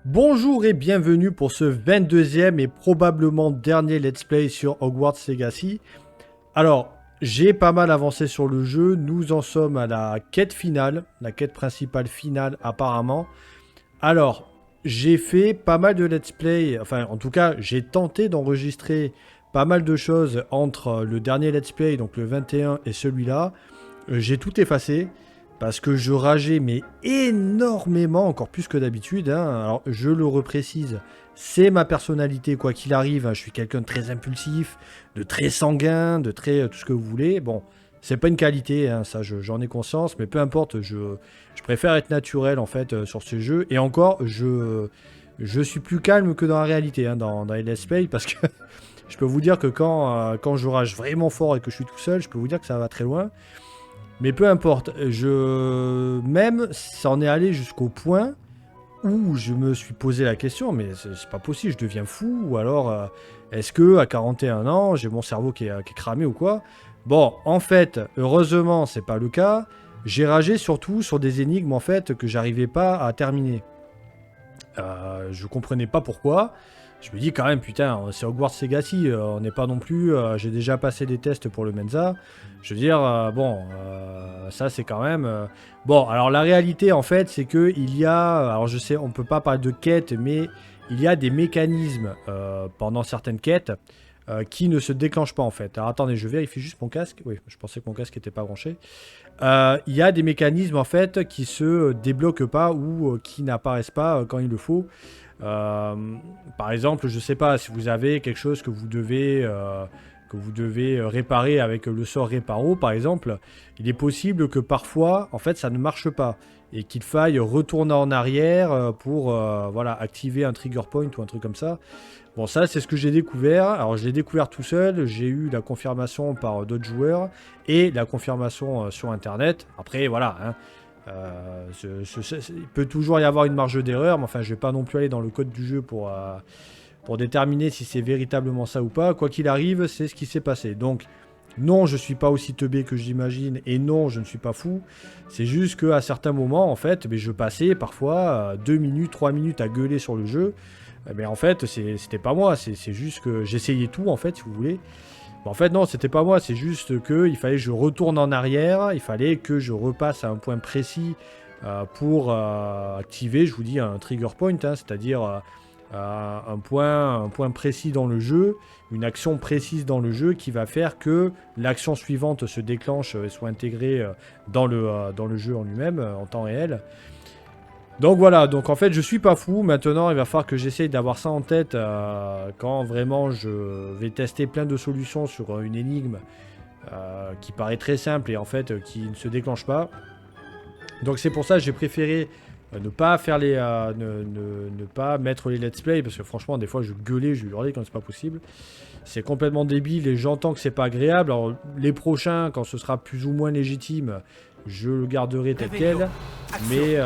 Bonjour et bienvenue pour ce 22e et probablement dernier let's play sur Hogwarts Legacy. Alors, j'ai pas mal avancé sur le jeu, nous en sommes à la quête finale, la quête principale finale apparemment. Alors, j'ai fait pas mal de let's play, enfin en tout cas j'ai tenté d'enregistrer pas mal de choses entre le dernier let's play, donc le 21 et celui-là. J'ai tout effacé parce que je rageais mais énormément, encore plus que d'habitude, hein. Alors je le reprécise, c'est ma personnalité quoi qu'il arrive, hein. Je suis quelqu'un de très impulsif, de très sanguin, de très tout ce que vous voulez. Bon, c'est pas une qualité, hein, ça j'en ai conscience, mais peu importe, je préfère être naturel en fait sur ce jeu. Et encore, je suis plus calme que dans la réalité, hein, dans les let's play, parce que je peux vous dire que quand je rage vraiment fort et que je suis tout seul, je peux vous dire que ça va très loin. Mais peu importe, même ça en est allé jusqu'au point où je me suis posé la question, mais c'est pas possible, je deviens fou, ou alors est-ce que à 41 ans, j'ai mon cerveau qui est cramé ou quoi? Bon, en fait, heureusement, c'est pas le cas. J'ai ragé surtout sur des énigmes en fait que j'arrivais pas à terminer. Je comprenais pas pourquoi. Je me dis quand même, putain, c'est Hogwarts Legacy, on n'est pas non plus. J'ai déjà passé des tests pour le Mensa. Je veux dire, bon, ça c'est quand même. Bon, alors la réalité en fait, c'est que il y a. Alors je sais, on peut pas parler de quête, mais il y a des mécanismes pendant certaines quêtes qui ne se déclenchent pas en fait. Alors attendez, je vérifie juste mon casque. Oui, je pensais que mon casque n'était pas branché. Il y a des mécanismes en fait qui se débloquent pas ou qui n'apparaissent pas quand il le faut. Euh, Par exemple, je sais pas si vous avez quelque chose que vous devez réparer avec le sort Réparo, par exemple, il est possible que parfois, en fait, ça ne marche pas et qu'il faille retourner en arrière pour voilà, activer un trigger point ou un truc comme ça. Bon, ça, c'est ce que j'ai découvert. Alors, je l'ai découvert tout seul. J'ai eu la confirmation par d'autres joueurs et la confirmation sur Internet. Après, voilà, hein, il peut toujours y avoir une marge d'erreur, mais enfin, je vais pas non plus aller dans le code du jeu pour déterminer si c'est véritablement ça ou pas. Quoi qu'il arrive, c'est ce qui s'est passé. Donc, non, je suis pas aussi teubé que j'imagine, et non, je ne suis pas fou. C'est juste qu'à certains moments, en fait, mais je passais parfois 2 minutes, 3 minutes à gueuler sur le jeu. Mais en fait, c'était pas moi, c'est juste que j'essayais tout, en fait, si vous voulez. En fait, non, c'était pas moi, c'est juste que il fallait que je retourne en arrière, il fallait que je repasse à un point précis pour activer, je vous dis, un trigger point, hein, c'est-à-dire un point précis dans le jeu, une action précise dans le jeu qui va faire que l'action suivante se déclenche et soit intégrée dans le jeu en lui-même, en temps réel. Donc voilà, donc en fait je suis pas fou, maintenant il va falloir que j'essaye d'avoir ça en tête quand vraiment je vais tester plein de solutions sur une énigme qui paraît très simple et en fait qui ne se déclenche pas. Donc c'est pour ça que j'ai préféré ne pas faire ne pas mettre les let's play parce que franchement des fois je gueulais, je hurlais quand c'est pas possible. C'est complètement débile et j'entends que c'est pas agréable. Alors les prochains, quand ce sera plus ou moins légitime, je le garderai tel quel. Mais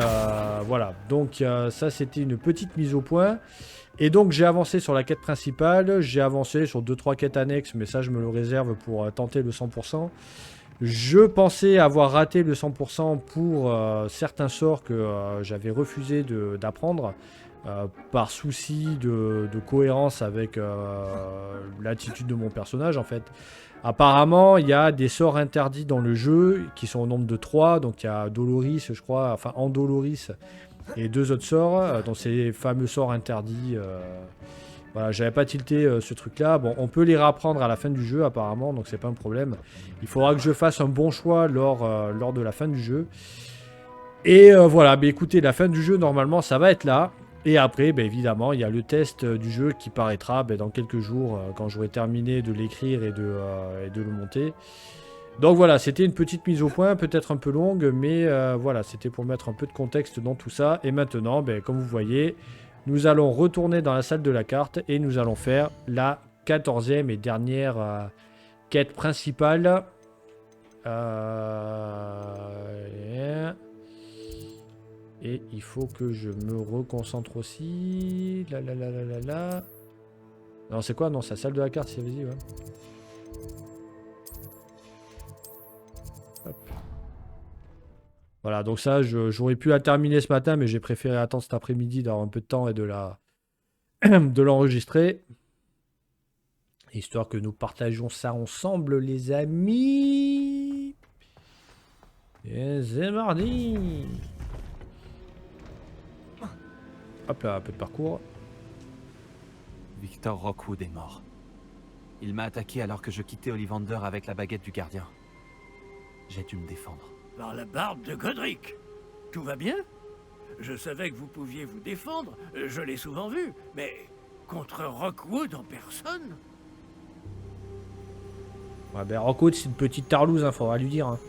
voilà, donc ça c'était une petite mise au point. Et donc j'ai avancé sur la quête principale, j'ai avancé sur deux trois quêtes annexes, mais ça je me le réserve pour tenter le 100%. Je pensais avoir raté le 100% pour certains sorts que j'avais refusé d'apprendre par souci de cohérence avec l'attitude de mon personnage en fait. Apparemment, il y a des sorts interdits dans le jeu qui sont au nombre de 3. Donc il y a Doloris, je crois, enfin Andoloris et deux autres sorts, dont ces fameux sorts interdits. Voilà, j'avais pas tilté ce truc-là. Bon, on peut les réapprendre à la fin du jeu apparemment, donc c'est pas un problème. Il faudra que je fasse un bon choix lors de la fin du jeu. Et voilà, bah, écoutez, la fin du jeu, normalement, ça va être là. Et après, bah, évidemment, il y a le test du jeu qui paraîtra bah, dans quelques jours, quand j'aurai terminé de l'écrire et de le monter. Donc voilà, c'était une petite mise au point, peut-être un peu longue, mais voilà, c'était pour mettre un peu de contexte dans tout ça. Et maintenant, bah, comme vous voyez, nous allons retourner dans la salle de la carte et nous allons faire la 14e et dernière quête principale. Et il faut que je me reconcentre aussi. Là, là, là, là, là, là. Non, c'est quoi? Non, c'est la salle de la carte, c'est vas-y, ouais. Hop. Voilà, donc ça, j'aurais pu la terminer ce matin, mais j'ai préféré attendre cet après-midi d'avoir un peu de temps et de l'enregistrer. Histoire que nous partagions ça ensemble, les amis. Et c'est mardi. Hop là, un peu de parcours. Victor Rockwood est mort. Il m'a attaqué alors que je quittais Ollivander avec la baguette du gardien. J'ai dû me défendre. Par la barbe de Godric. Tout va bien? Je savais que vous pouviez vous défendre, je l'ai souvent vu, mais contre Rockwood en personne? Ouais, ben Rockwood, c'est une petite tarlouse, hein, faudra lui dire. Hein.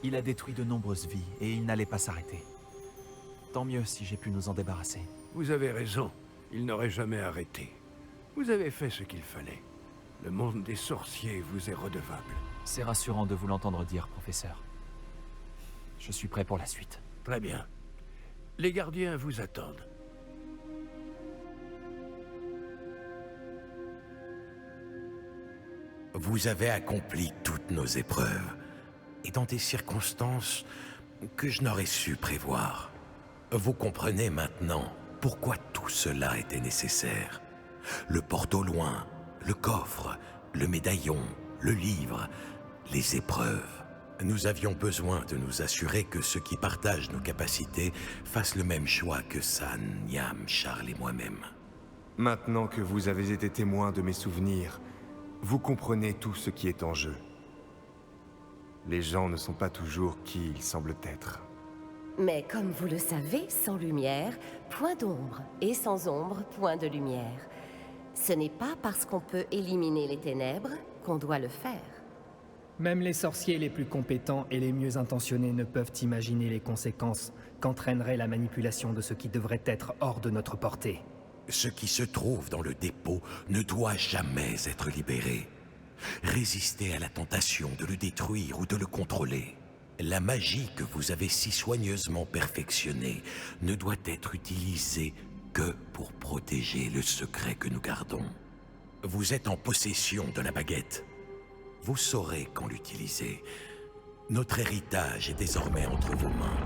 Il a détruit de nombreuses vies et il n'allait pas s'arrêter. Tant mieux si j'ai pu nous en débarrasser. Vous avez raison, il n'aurait jamais arrêté. Vous avez fait ce qu'il fallait. Le monde des sorciers vous est redevable. C'est rassurant de vous l'entendre dire, professeur. Je suis prêt pour la suite. Très bien. Les gardiens vous attendent. Vous avez accompli toutes nos épreuves, et dans des circonstances que je n'aurais su prévoir. Vous comprenez maintenant pourquoi tout cela était nécessaire. Le porte au loin, le coffre, le médaillon, le livre, les épreuves. Nous avions besoin de nous assurer que ceux qui partagent nos capacités fassent le même choix que San, Niam, Charles et moi-même. Maintenant que vous avez été témoin de mes souvenirs, vous comprenez tout ce qui est en jeu. Les gens ne sont pas toujours qui ils semblent être. Mais comme vous le savez, sans lumière, point d'ombre, et sans ombre, point de lumière. Ce n'est pas parce qu'on peut éliminer les ténèbres qu'on doit le faire. Même les sorciers les plus compétents et les mieux intentionnés ne peuvent imaginer les conséquences qu'entraînerait la manipulation de ce qui devrait être hors de notre portée. Ce qui se trouve dans le dépôt ne doit jamais être libéré. Résistez à la tentation de le détruire ou de le contrôler. La magie que vous avez si soigneusement perfectionnée ne doit être utilisée que pour protéger le secret que nous gardons. Vous êtes en possession de la baguette. Vous saurez quand l'utiliser. Notre héritage est désormais entre vos mains.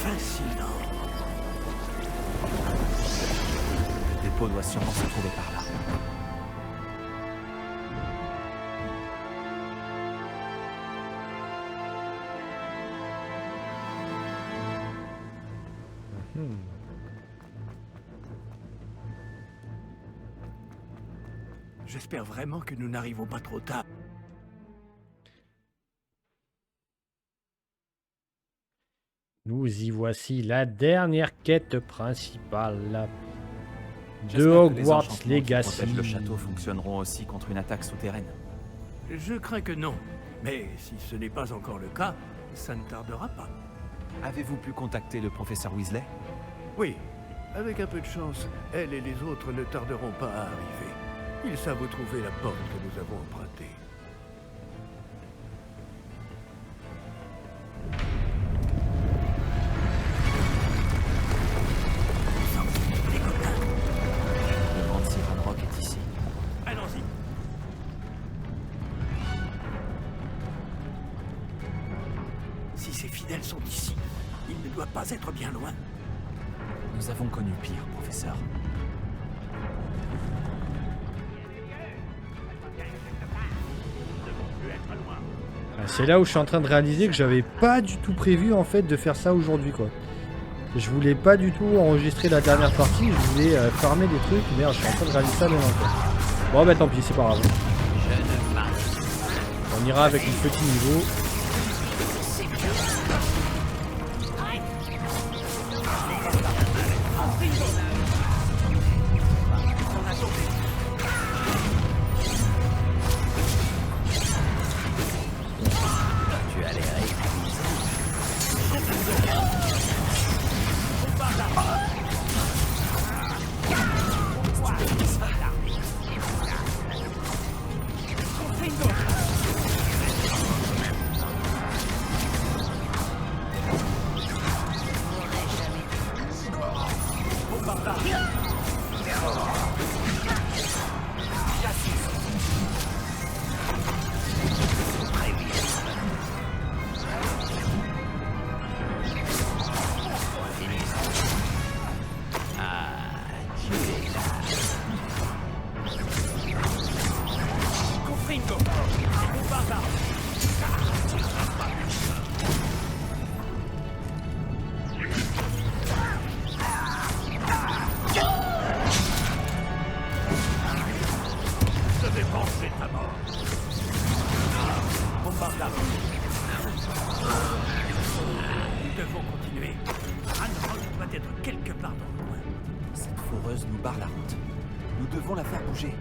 Fascinant. Le dépôt doit sûrement se trouver par là. J'espère vraiment que nous n'arrivons pas trop tard. Nous y voici, la dernière quête principale de J'espère que les Hogwarts enchantements qui Legacy. protègent le château fonctionneront aussi contre une attaque souterraine. Je crains que non. Mais si ce n'est pas encore le cas, ça ne tardera pas. Avez-vous pu contacter le professeur Weasley? Oui, avec un peu de chance, elle et les autres ne tarderont pas à arriver. Ils savent où trouver la porte que nous avons empruntée. Le grand Siran Rock est ici. Allons-y. Si ces fidèles sont ici, ils ne doivent pas être bien loin. Nous avons connu pire, professeur. C'est là où je suis en train de réaliser que j'avais pas du tout prévu en fait de faire ça aujourd'hui quoi. Je voulais pas du tout enregistrer la dernière partie, je voulais farmer des trucs, mais je suis en train de réaliser ça maintenant quoi. Bon bah tant pis, c'est pas grave. On ira avec un petit niveau. Nous devons continuer. Ranrock doit être quelque part dans le coin. Cette foreuse nous barre la route. Nous devons la faire bouger.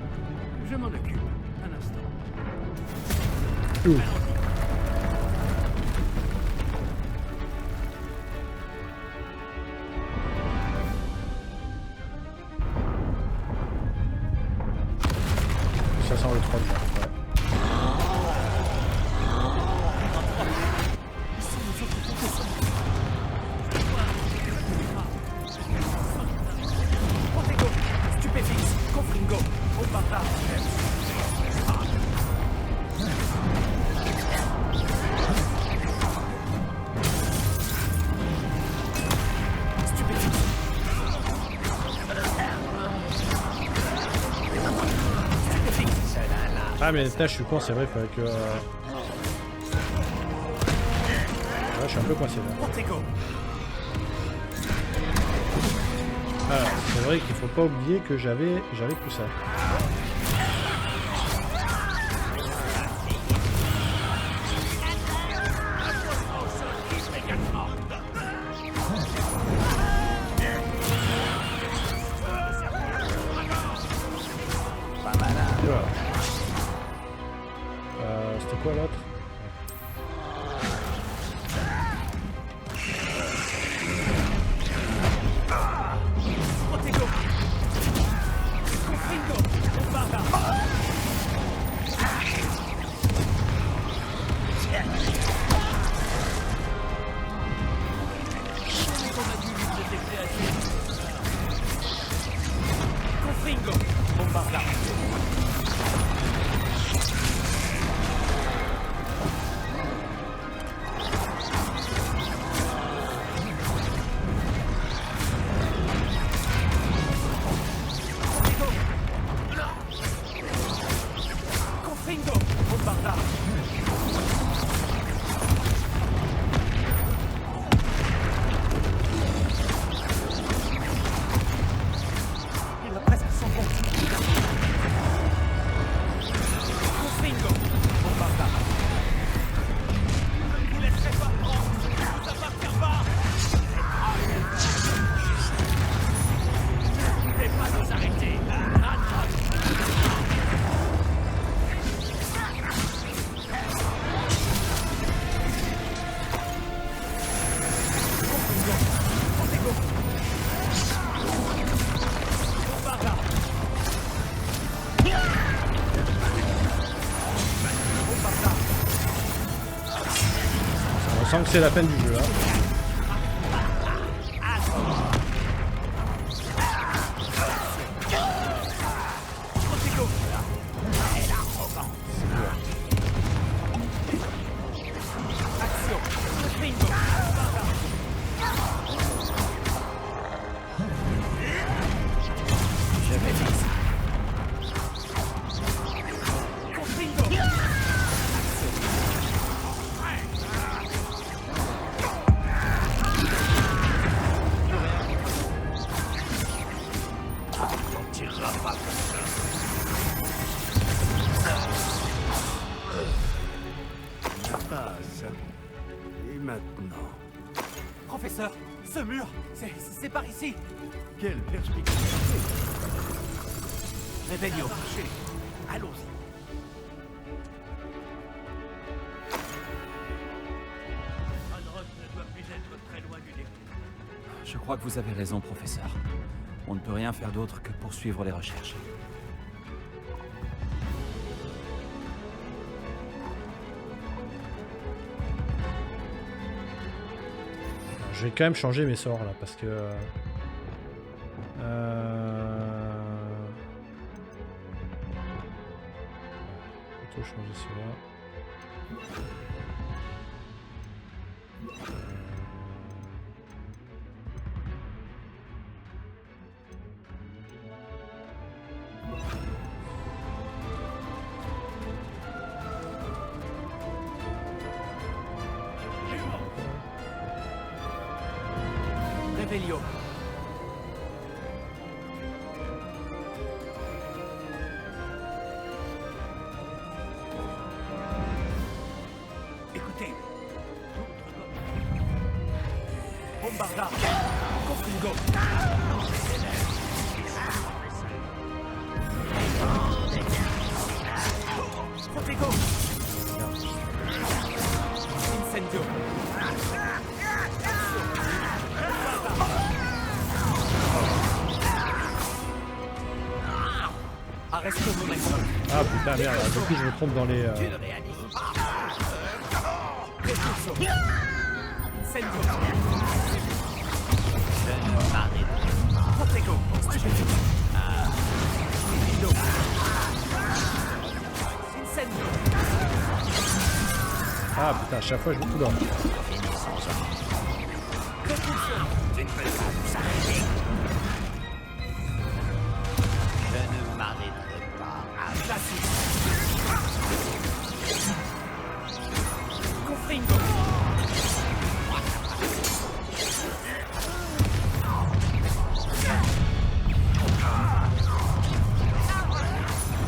Je m'en occupe. Un instant. Ouh. Ça sent le troll. Ouais. Protego, Stupéfix, Confringo, au barbare. Stupéfix. Stupéfix. Ah mais putain, je suis con, c'est vrai, il fallait que... Ouais, je suis un peu coincé là. Protego. Alors, c'est vrai qu'il faut pas oublier que j'avais tout ça. Voilà. C'était quoi l'autre? Protego. Confringo, au barbare. Confringo, bombarda. Confringo, bombarda. Il va presque s'en bon. Confringo, bombarda. Ne vous laisserez pas prendre, ça ne vous appartient pas. Ne pouvez pas nous arrêter. Ranrock. Protego. Bombarda. Bombarda. On sent que c'est la fin du jeu là. Protego. Action. Confringo. Bombarda. Je vais vite. Confringo. On tirera pas comme ça. La base. Et maintenant? Professeur, ce mur, c'est par ici. Quelle perspective. Réveillons. Allons-y. Ranrock ne doit plus être très loin du début. Je crois que vous avez raison, professeur. On ne peut rien faire d'autre que poursuivre les recherches. Je vais quand même changer mes sorts là parce que... plutôt changer cela. Revelio. Écoutez. Bombarda. Confringo. Protego. Incendio. Arresto momentum. Ah putain merde, du coup je me trompe dans les... Repulso. Incendio. Protego. Lido. Incendio. Ah putain, à chaque fois je me... Oula. Confringo.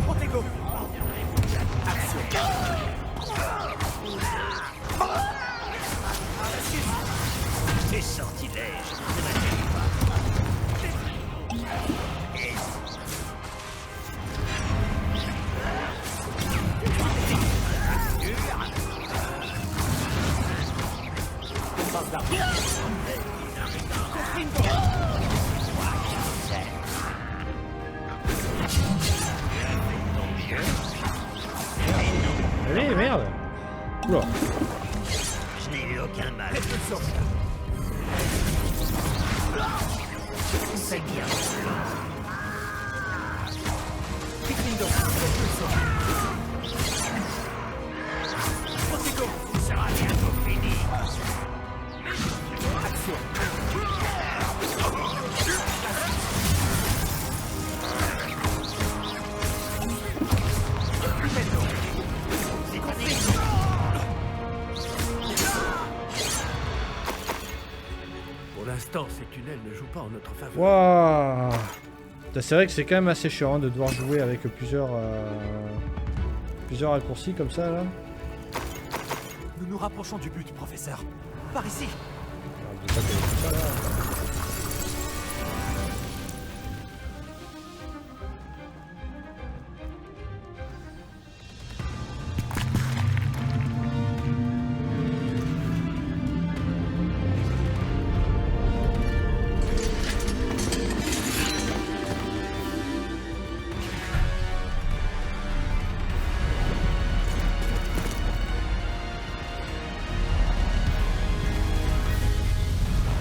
Protego. Tes sortilèges ne Bombarda. Allez, merde. Oula. Je n'ai eu aucun mal. Repulso. C'est bien. Piquindo. Repulso. Protego. Il sera bientôt fini. Action. Pour l'instant, ces tunnels ne jouent pas en notre faveur. Waouh. Putain, c'est vrai que c'est quand même assez chiant hein, de devoir jouer avec plusieurs raccourcis comme ça là. Nous nous rapprochons du but, professeur. Par ici. Ah, je sais pas qu'il y a tout ça, là.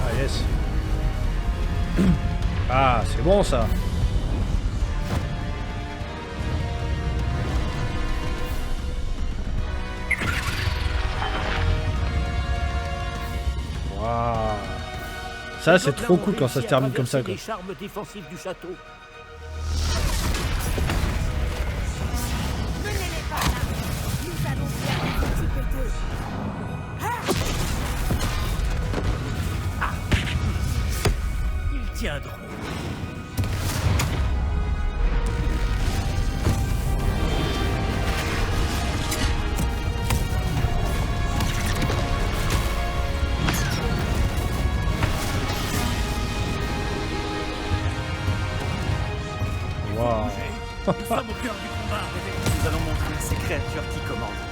Ah yes. Ah, c'est bon ça. Waouh. Ça c'est trop cool quand ça se termine comme ça quoi. Les charmes défensifs du château. Ils tiendront. Waouh. Nous sommes au cœur du combat. Nous allons montrer ces créatures qui commandent.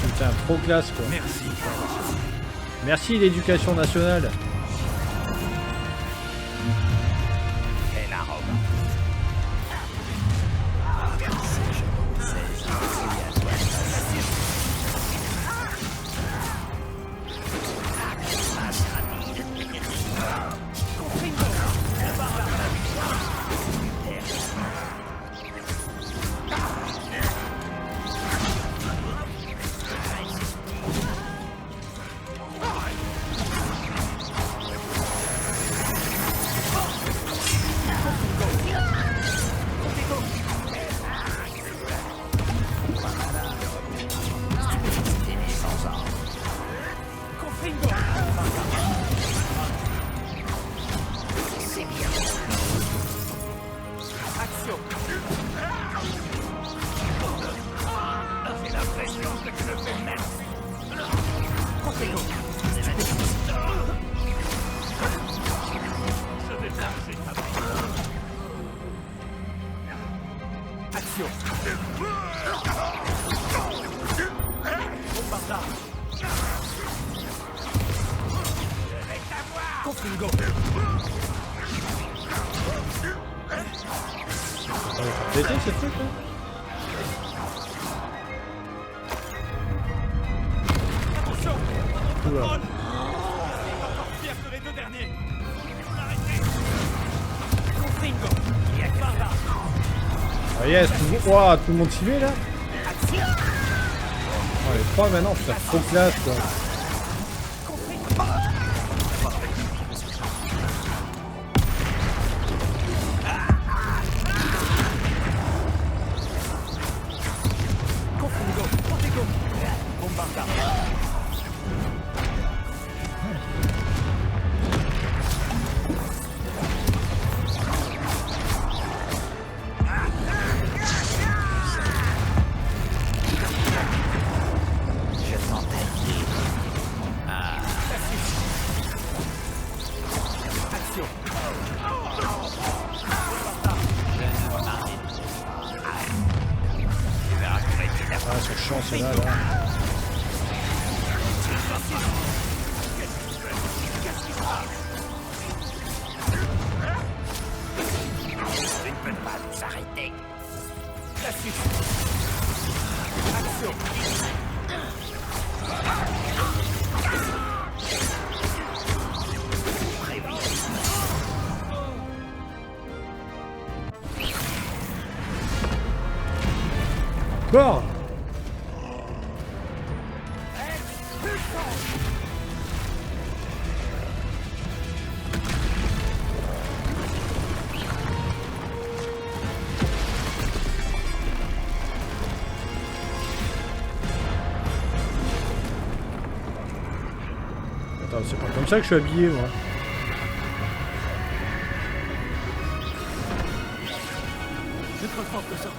Putain, trop classe quoi. Merci. Merci l'éducation nationale. Quelle arrogance. Confringo. Pété ce truc là. Attention. Oula. Pierre sur les deux derniers. Arrêtez. Confringo. Il y a par là. Ah yes, ouah, tout le monde s'y met là. Oh, les 3 maintenant, ça fait trop classe quoi. Confringo. Protego. Bombarda. Ah, ce chant, c'est là, là. Je ne peux pas nous arrêter. Là-dessus. Action. Corps. Attends, c'est pas comme ça que je suis habillé moi. Je te reprends de sorte.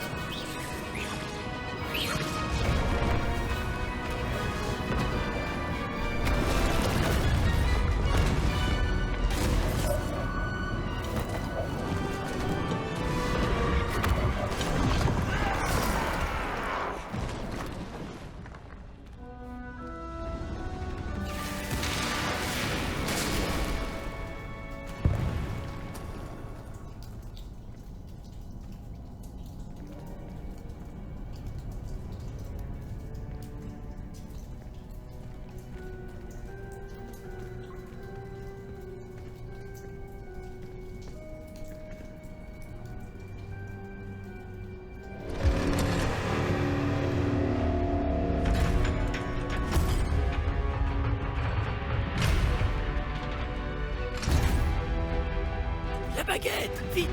La baguette, vite.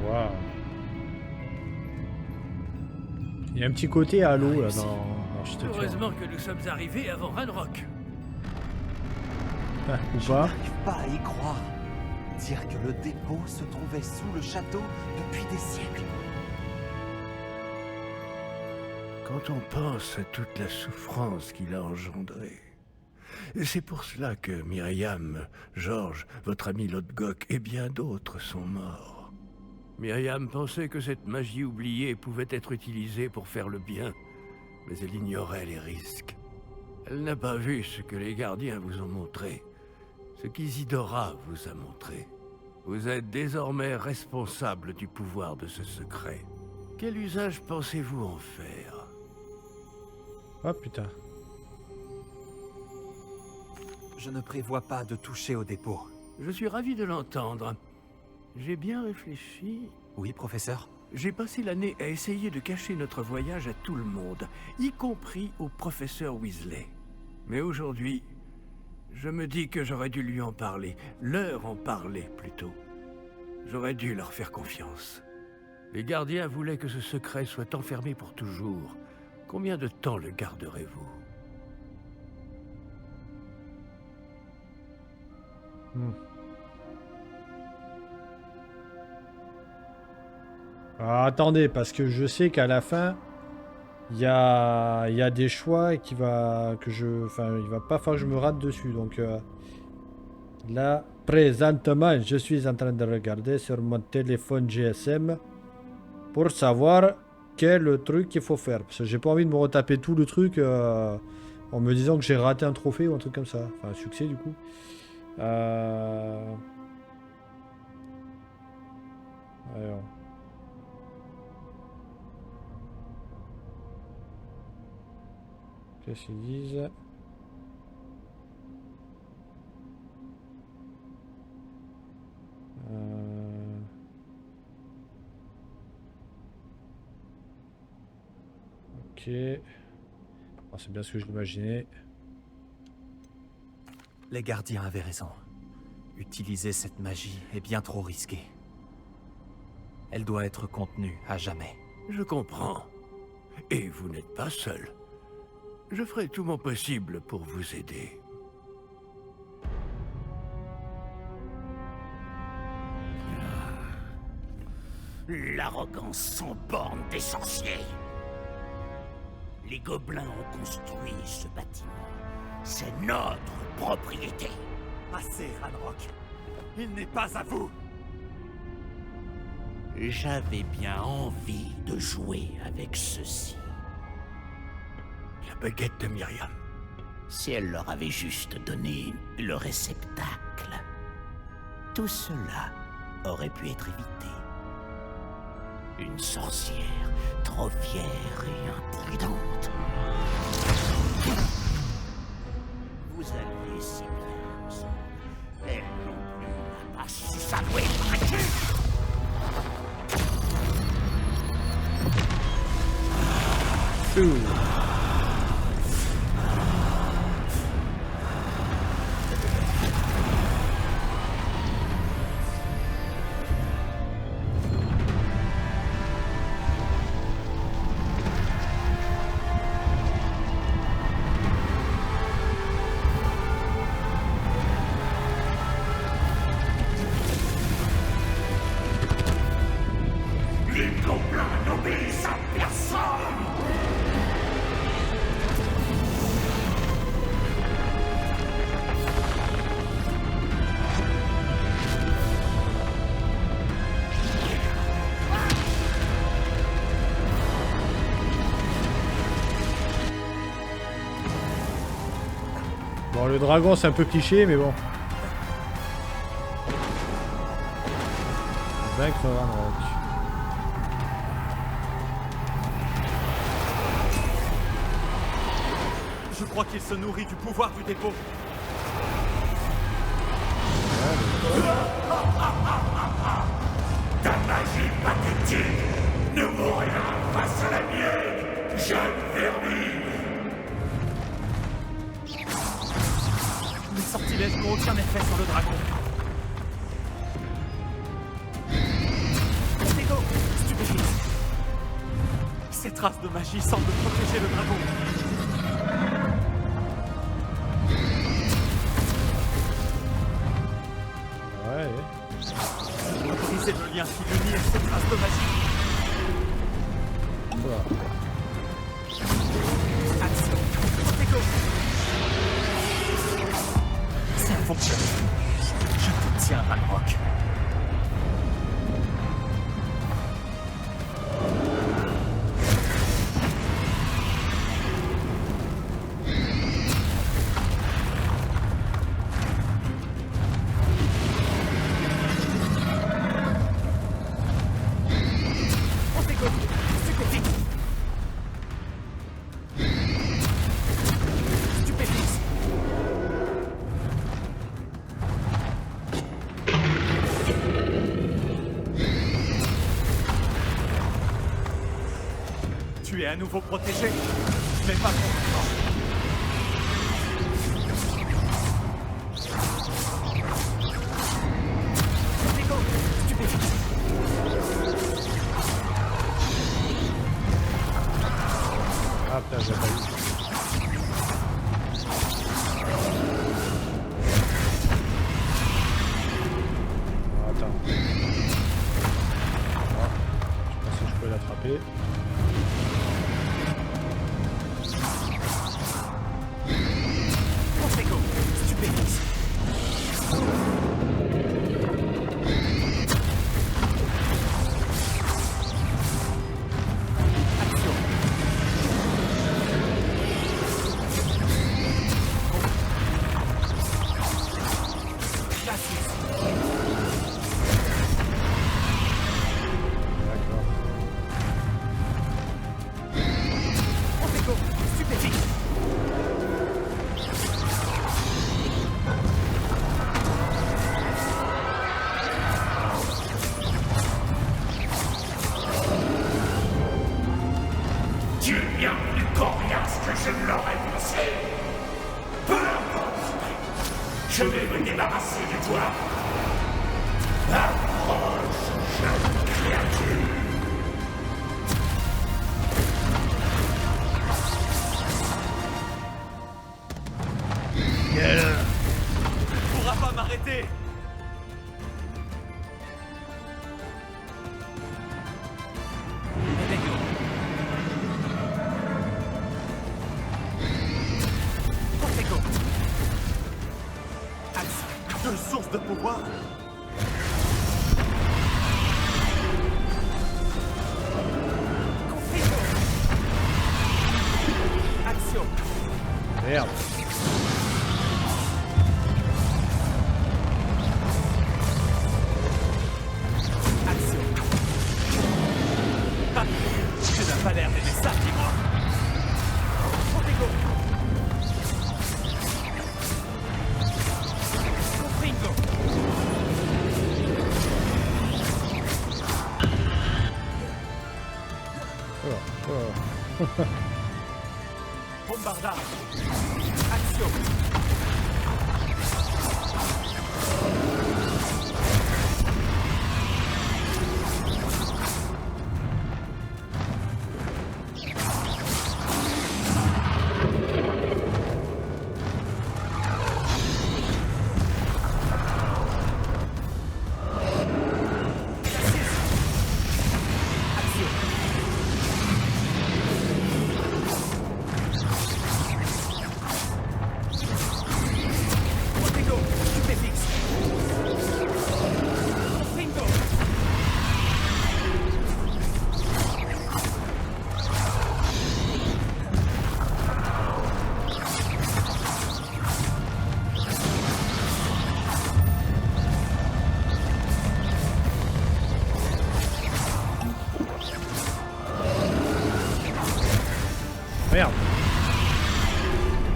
Waouh. Il y a un petit côté Halo là dans l'architecture. Heureusement que nous sommes arrivés avant Ranrock. Ah, ou Je pas. n'arrive pas à y croire. Dire que le dépôt se trouvait sous le château depuis des siècles. Quand on pense à toute la souffrance qu'il a engendrée. Et c'est pour cela que Myriam, Georges, votre ami Lodgok et bien d'autres sont morts. Myriam pensait que cette magie oubliée pouvait être utilisée pour faire le bien, mais elle ignorait les risques. Elle n'a pas vu ce que les gardiens vous ont montré, ce qu'Isidora vous a montré. Vous êtes désormais responsable du pouvoir de ce secret. Quel usage pensez-vous en faire? Ah putain. Je ne prévois pas de toucher au dépôt. Je suis ravi de l'entendre. J'ai bien réfléchi. Oui, professeur? J'ai passé l'année à essayer de cacher notre voyage à tout le monde, y compris au professeur Weasley. Mais aujourd'hui, je me dis que j'aurais dû lui en parler, leur en parler plutôt. J'aurais dû leur faire confiance. Les gardiens voulaient que ce secret soit enfermé pour toujours. Combien de temps le garderez-vous? Alors, attendez, parce que je sais qu'à la fin, il y a des choix qui va il va pas falloir que je me rate dessus. Donc là, présentement, je suis en train de regarder sur mon téléphone GSM pour savoir quel truc il faut faire. Parce que j'ai pas envie de me retaper tout le truc en me disant que j'ai raté un trophée ou un truc comme ça. Enfin, un succès du coup. Alors. Qu'est-ce qu'ils disent? Ok. Ah, c'est bien ce que je l'imaginais. Les gardiens avaient raison. Utiliser cette magie est bien trop risqué. Elle doit être contenue à jamais. Je comprends. Et vous n'êtes pas seul. Je ferai tout mon possible pour vous aider. L'arrogance sans borne des sorciers. Les gobelins ont construit ce bâtiment. C'est notre propriété. Assez, Ranrock. Il n'est pas à vous. J'avais bien envie de jouer avec ceci. La baguette de Myriam. Si elle leur avait juste donné le réceptacle, tout cela aurait pu être évité. Une sorcière trop fière et imprudente. Vous alliez si bien ensemble. Elle non plus n'a pas su s'avouer vaincue. Les gobelins n'obéissent à personne. Bon, le dragon, c'est un peu cliché, mais bon. Vaincre Ranrock. Je crois qu'il se nourrit du pouvoir du dépôt. Ta magie pathétique ne vaut rien face à la mienne, jeune vermine. Les sortilèges n'ont aucun effet sur le dragon. Poségo, stupéfixe. Ces traces de magie semblent protéger le dragon. Ouais. Briser le lien qui l'unit à ces traces de magie. Voilà. Action. Poségo. Ça fonctionne. Je te tiens, Ranrock. Poségo, stupéfixe. Stupéfixe. Tu es à nouveau protégé, mais pas pour longtemps. j'ai pas vu. Oh, attends. Oh, je pense que je peux l'attraper. Je vais me débarrasser de toi. Approche, jeune créature. Tu pourras pas m'arrêter. Deux sources de pouvoir. Action. Merde. Action. Ah, tu n'as pas l'air d'aimer ça, dis-moi. Confringo. Confringo. Bombardage. Action. Confringo. Stupéfixe. Confringo. Merde.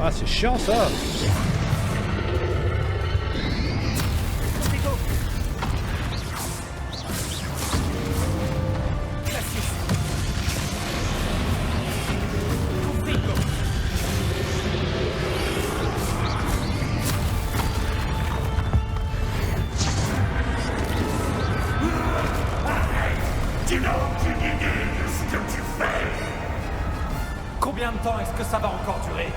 Ah, c'est chiant ça. Confringo. Glacius. Confringo. Tu n'as aucune idée de ce que tu fais. Combien de temps est-ce que ça va encore durer?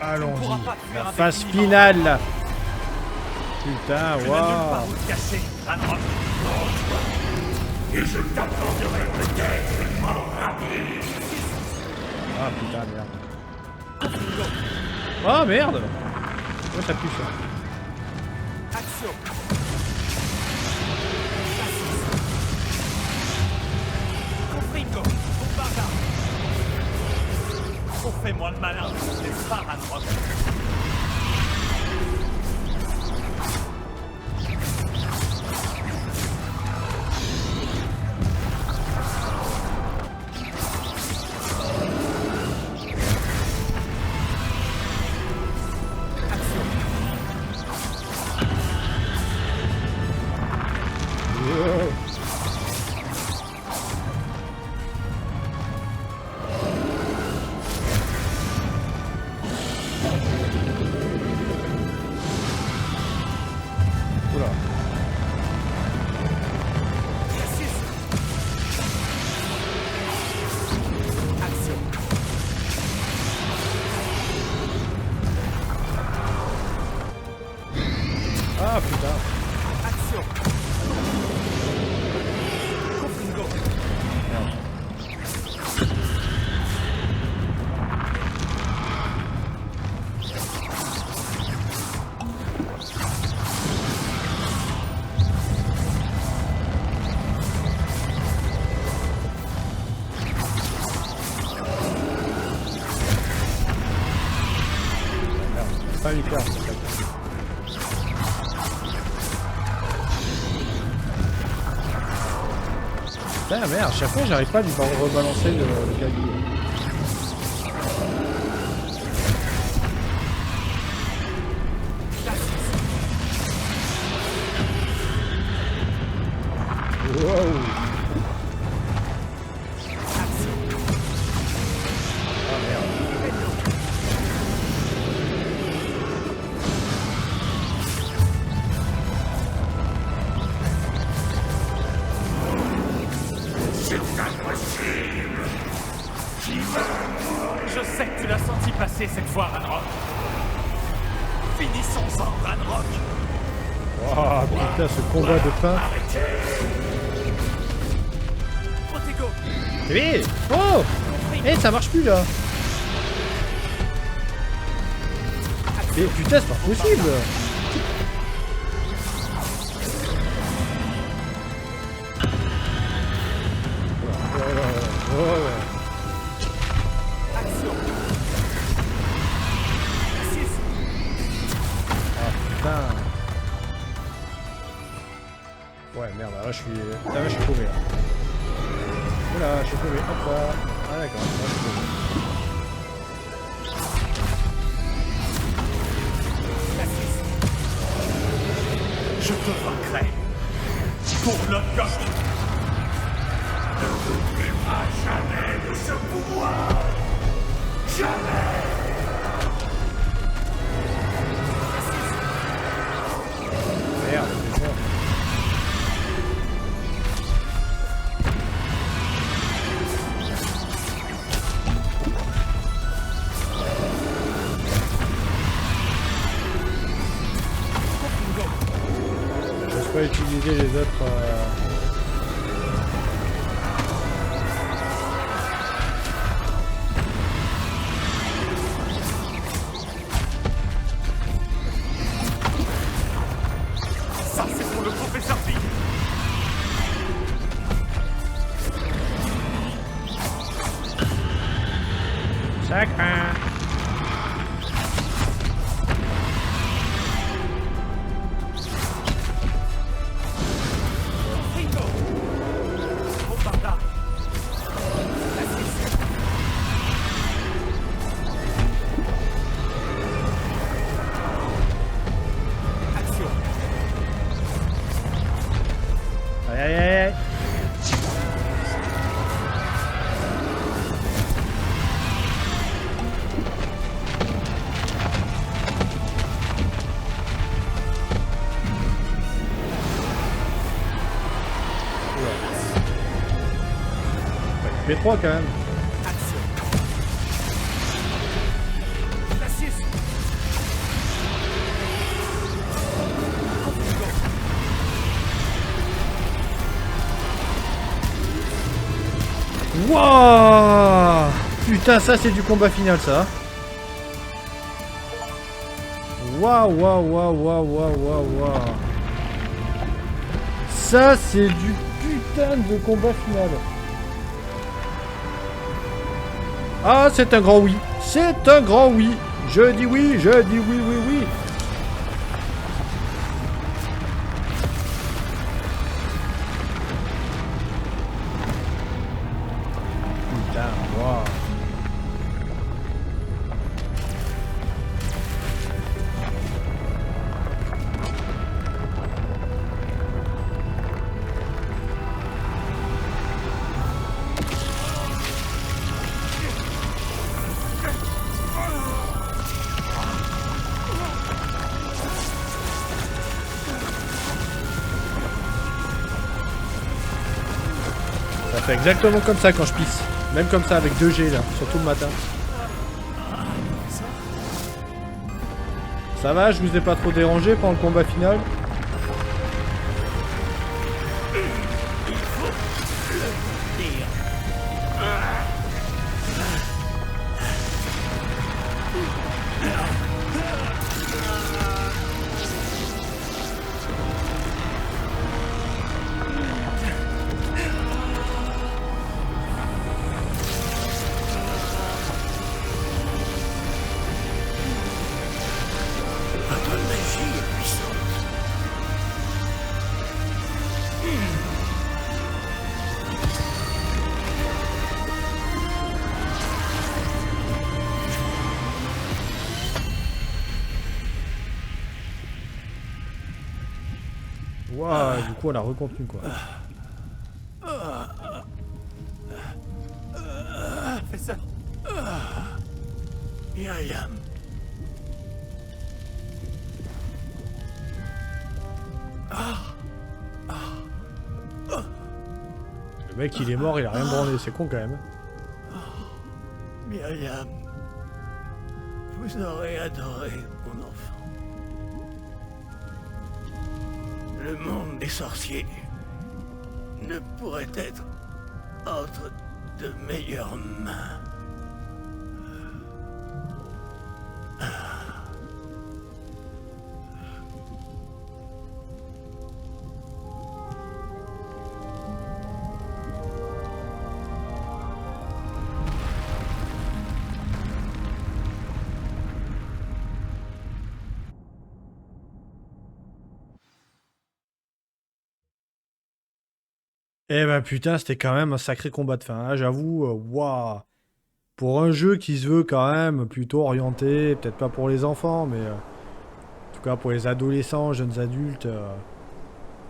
Allons-y. pourras pas fuir La phase indéfiniment. finale là. Putain, Tu n'as nulle part waouh. où te cacher, Ranrock. Et je t'apporterai peut-être une mort rapide. Ah putain, merde. Ah merde. Pourquoi ça pue ça? Action. Confringo. Bombardard. Oh, fais-moi le malin, n'est-ce pas, Ranrock? Ah putain. Action. Confringo. Pas hyper. Putain merde, chaque fois j'arrive pas à lui rebalancer le caillou. Wow. Ah merde. Je sais que tu l'as senti passer cette fois, Ranrock. Finissons-en, Ranrock. Oh putain, ce combat de pain. Protego. Oui. Oh. Eh, ça marche plus là. Mais putain, c'est pas possible. Action. 6. Ah putain. Ouais merde, là je suis paumé là. Oula, je suis paumé, hop là. Ah d'accord, là je suis paumé. Je te vaincrai. Pour notre gosse. Ne vous privera jamais de ce pouvoir. Jamais. Merde, c'est bon. J'ose pas utiliser les autres. Ça, c'est pour le professeur Pi. Ça craint. Confringo. Bombarda. La 6. Action. Aïe aïe aïe aïe. P3 quand même. Action. La 6. Confringo. Wouah. Putain, ça c'est du combat final ça. Waouh, waouh, waouh, waouh, waouh, waouh, waouh. Ça c'est du putain de combat final. Ah, c'est un grand oui. C'est un grand oui. Je dis oui, je dis oui, oui, oui. Putain, waouh. Ça fait exactement comme ça quand je pisse. Même comme ça avec 2G là, surtout le matin. Ça va, je vous ai pas trop dérangé pendant le combat final? Votre magie est puissante. Waouh, du coup, on a recontenu quoi. Professeur. Myriam. Le mec, il est mort, il a rien branlé, c'est con quand même. Myriam. Vous aurez adoré mon enfant. Le monde des sorciers ne pourrait être entre de meilleures mains. Eh ben putain, c'était quand même un sacré combat de fin, hein, j'avoue, waouh. Pour un jeu qui se veut quand même plutôt orienté, peut-être pas pour les enfants, mais en tout cas pour les adolescents, jeunes adultes,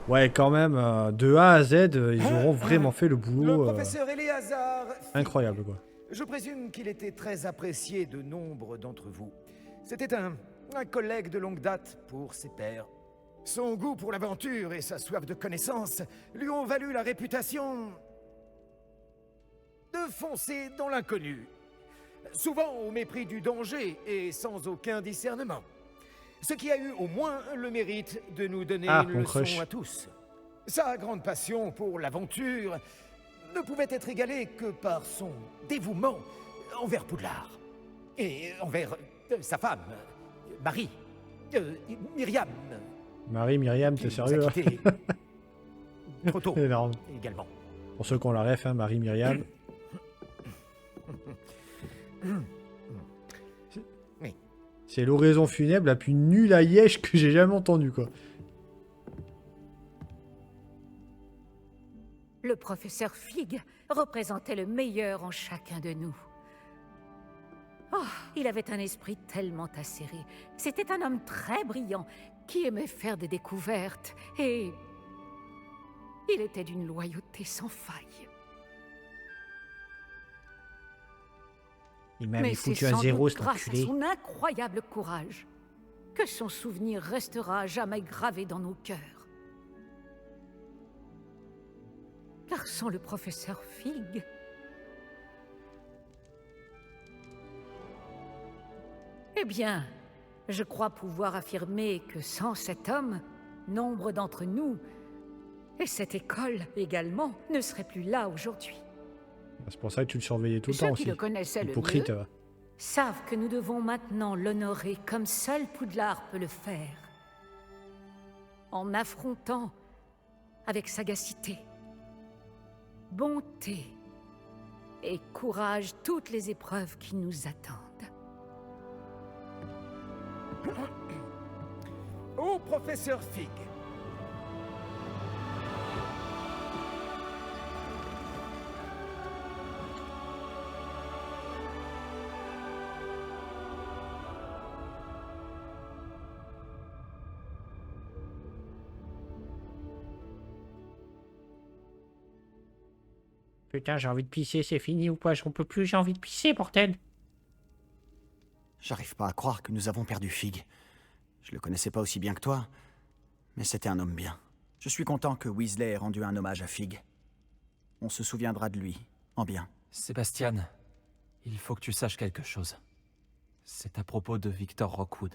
ouais quand même, de A à Z, ils auront vraiment fait le Le boulot professeur Éléazar incroyable quoi. Je présume qu'il était très apprécié de nombre d'entre vous. C'était un collègue de longue date pour ses pairs. Son goût pour l'aventure et sa soif de connaissance lui ont valu la réputation de foncer dans l'inconnu. Souvent au mépris du danger et sans aucun discernement. Ce qui a eu au moins le mérite de nous donner une mon leçon crush. à tous. Sa grande passion pour l'aventure ne pouvait être égalée que par son dévouement envers Poudlard. Et envers sa femme, Marie, Myriam. Marie, Myriam, t'es qui nous a sérieux là? quittés trop tôt, Énorme. également. Pour ceux qui ont la ref, hein, Marie, Myriam. Oui. C'est l'oraison funèbre la plus nulle à Yesh que j'ai jamais entendue quoi. Le professeur Fig représentait le meilleur en chacun de nous. Oh, il avait un esprit tellement acéré. C'était un homme très brillant, qui aimait faire des découvertes, et il était d'une loyauté sans faille. Il Mais m'avait c'est foutu un sans zéro doute cet grâce à enculé. son incroyable courage que son souvenir restera à jamais gravé dans nos cœurs. Car sans le professeur Fig, eh bien, je crois pouvoir affirmer que sans cet homme, nombre d'entre nous, et cette école également, ne seraient plus là aujourd'hui. C'est pour ça que tu le surveillais tout le Ceux temps qui aussi. le connaissaient le Hypocrite. mieux savent que nous devons maintenant l'honorer comme seul Poudlard peut le faire. En affrontant avec sagacité, bonté et courage toutes les épreuves qui nous attendent. Au professeur Fig. Putain, j'ai envie de pisser, c'est fini ou quoi? J'en peux plus, j'ai envie de pisser, bordel. J'arrive pas à croire que nous avons perdu Fig. Je le connaissais pas aussi bien que toi, mais c'était un homme bien. Je suis content que Weasley ait rendu un hommage à Fig. On se souviendra de lui, en bien. Sébastien, il faut que tu saches quelque chose. C'est à propos de Victor Rockwood.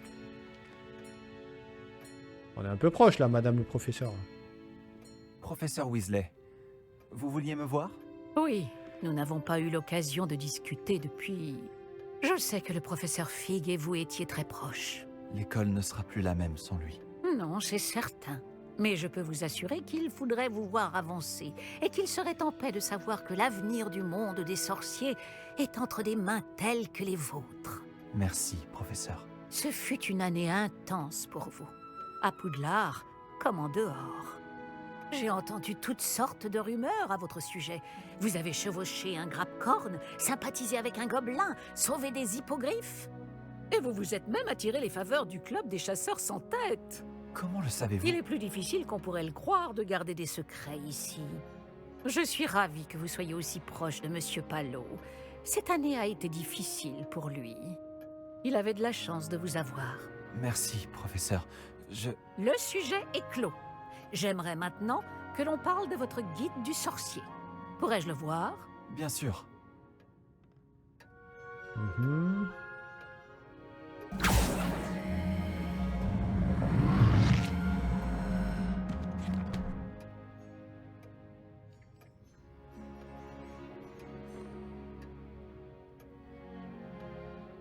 On est un peu proche là, madame le professeur. Professeur Weasley, vous vouliez me voir? Oui, nous n'avons pas eu l'occasion de discuter depuis... Je sais que le professeur Fig et vous étiez très proches. L'école ne sera plus la même sans lui. Non, c'est certain. Mais je peux vous assurer qu'il faudrait vous voir avancer et qu'il serait en paix de savoir que l'avenir du monde des sorciers est entre des mains telles que les vôtres. Merci, professeur. Ce fut une année intense pour vous, à Poudlard comme en dehors. J'ai entendu toutes sortes de rumeurs à votre sujet. Vous avez chevauché un grappe-corne, sympathisé avec un gobelin, sauvé des hippogriffes. Et vous vous êtes même attiré les faveurs du club des chasseurs sans tête. Comment le savez-vous? Il est plus difficile qu'on pourrait le croire de garder des secrets ici. Je suis ravie que vous soyez aussi proche de Monsieur Palot. Cette année a été difficile pour lui. Il avait de la chance de vous avoir. Merci, professeur. Le sujet est clos. J'aimerais maintenant que l'on parle de votre guide du sorcier. Pourrais-je le voir? Bien sûr.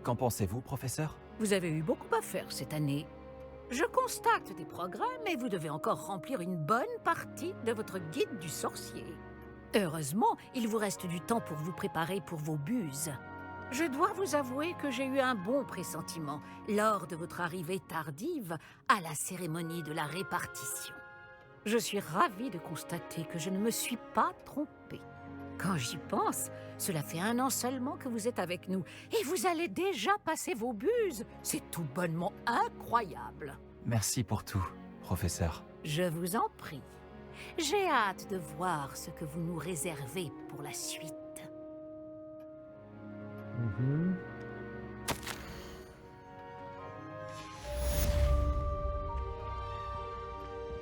Qu'en pensez-vous, professeur? Vous avez eu beaucoup à faire cette année. Je constate des progrès, mais vous devez encore remplir une bonne partie de votre guide du sorcier. Heureusement, il vous reste du temps pour vous préparer pour vos buses. Je dois vous avouer que j'ai eu un bon pressentiment lors de votre arrivée tardive à la cérémonie de la répartition. Je suis ravie de constater que je ne me suis pas trompée. Quand j'y pense, cela fait 1 an seulement que vous êtes avec nous et vous allez déjà passer vos buses. C'est tout bonnement incroyable. Merci pour tout, professeur. Je vous en prie. J'ai hâte de voir ce que vous nous réservez pour la suite.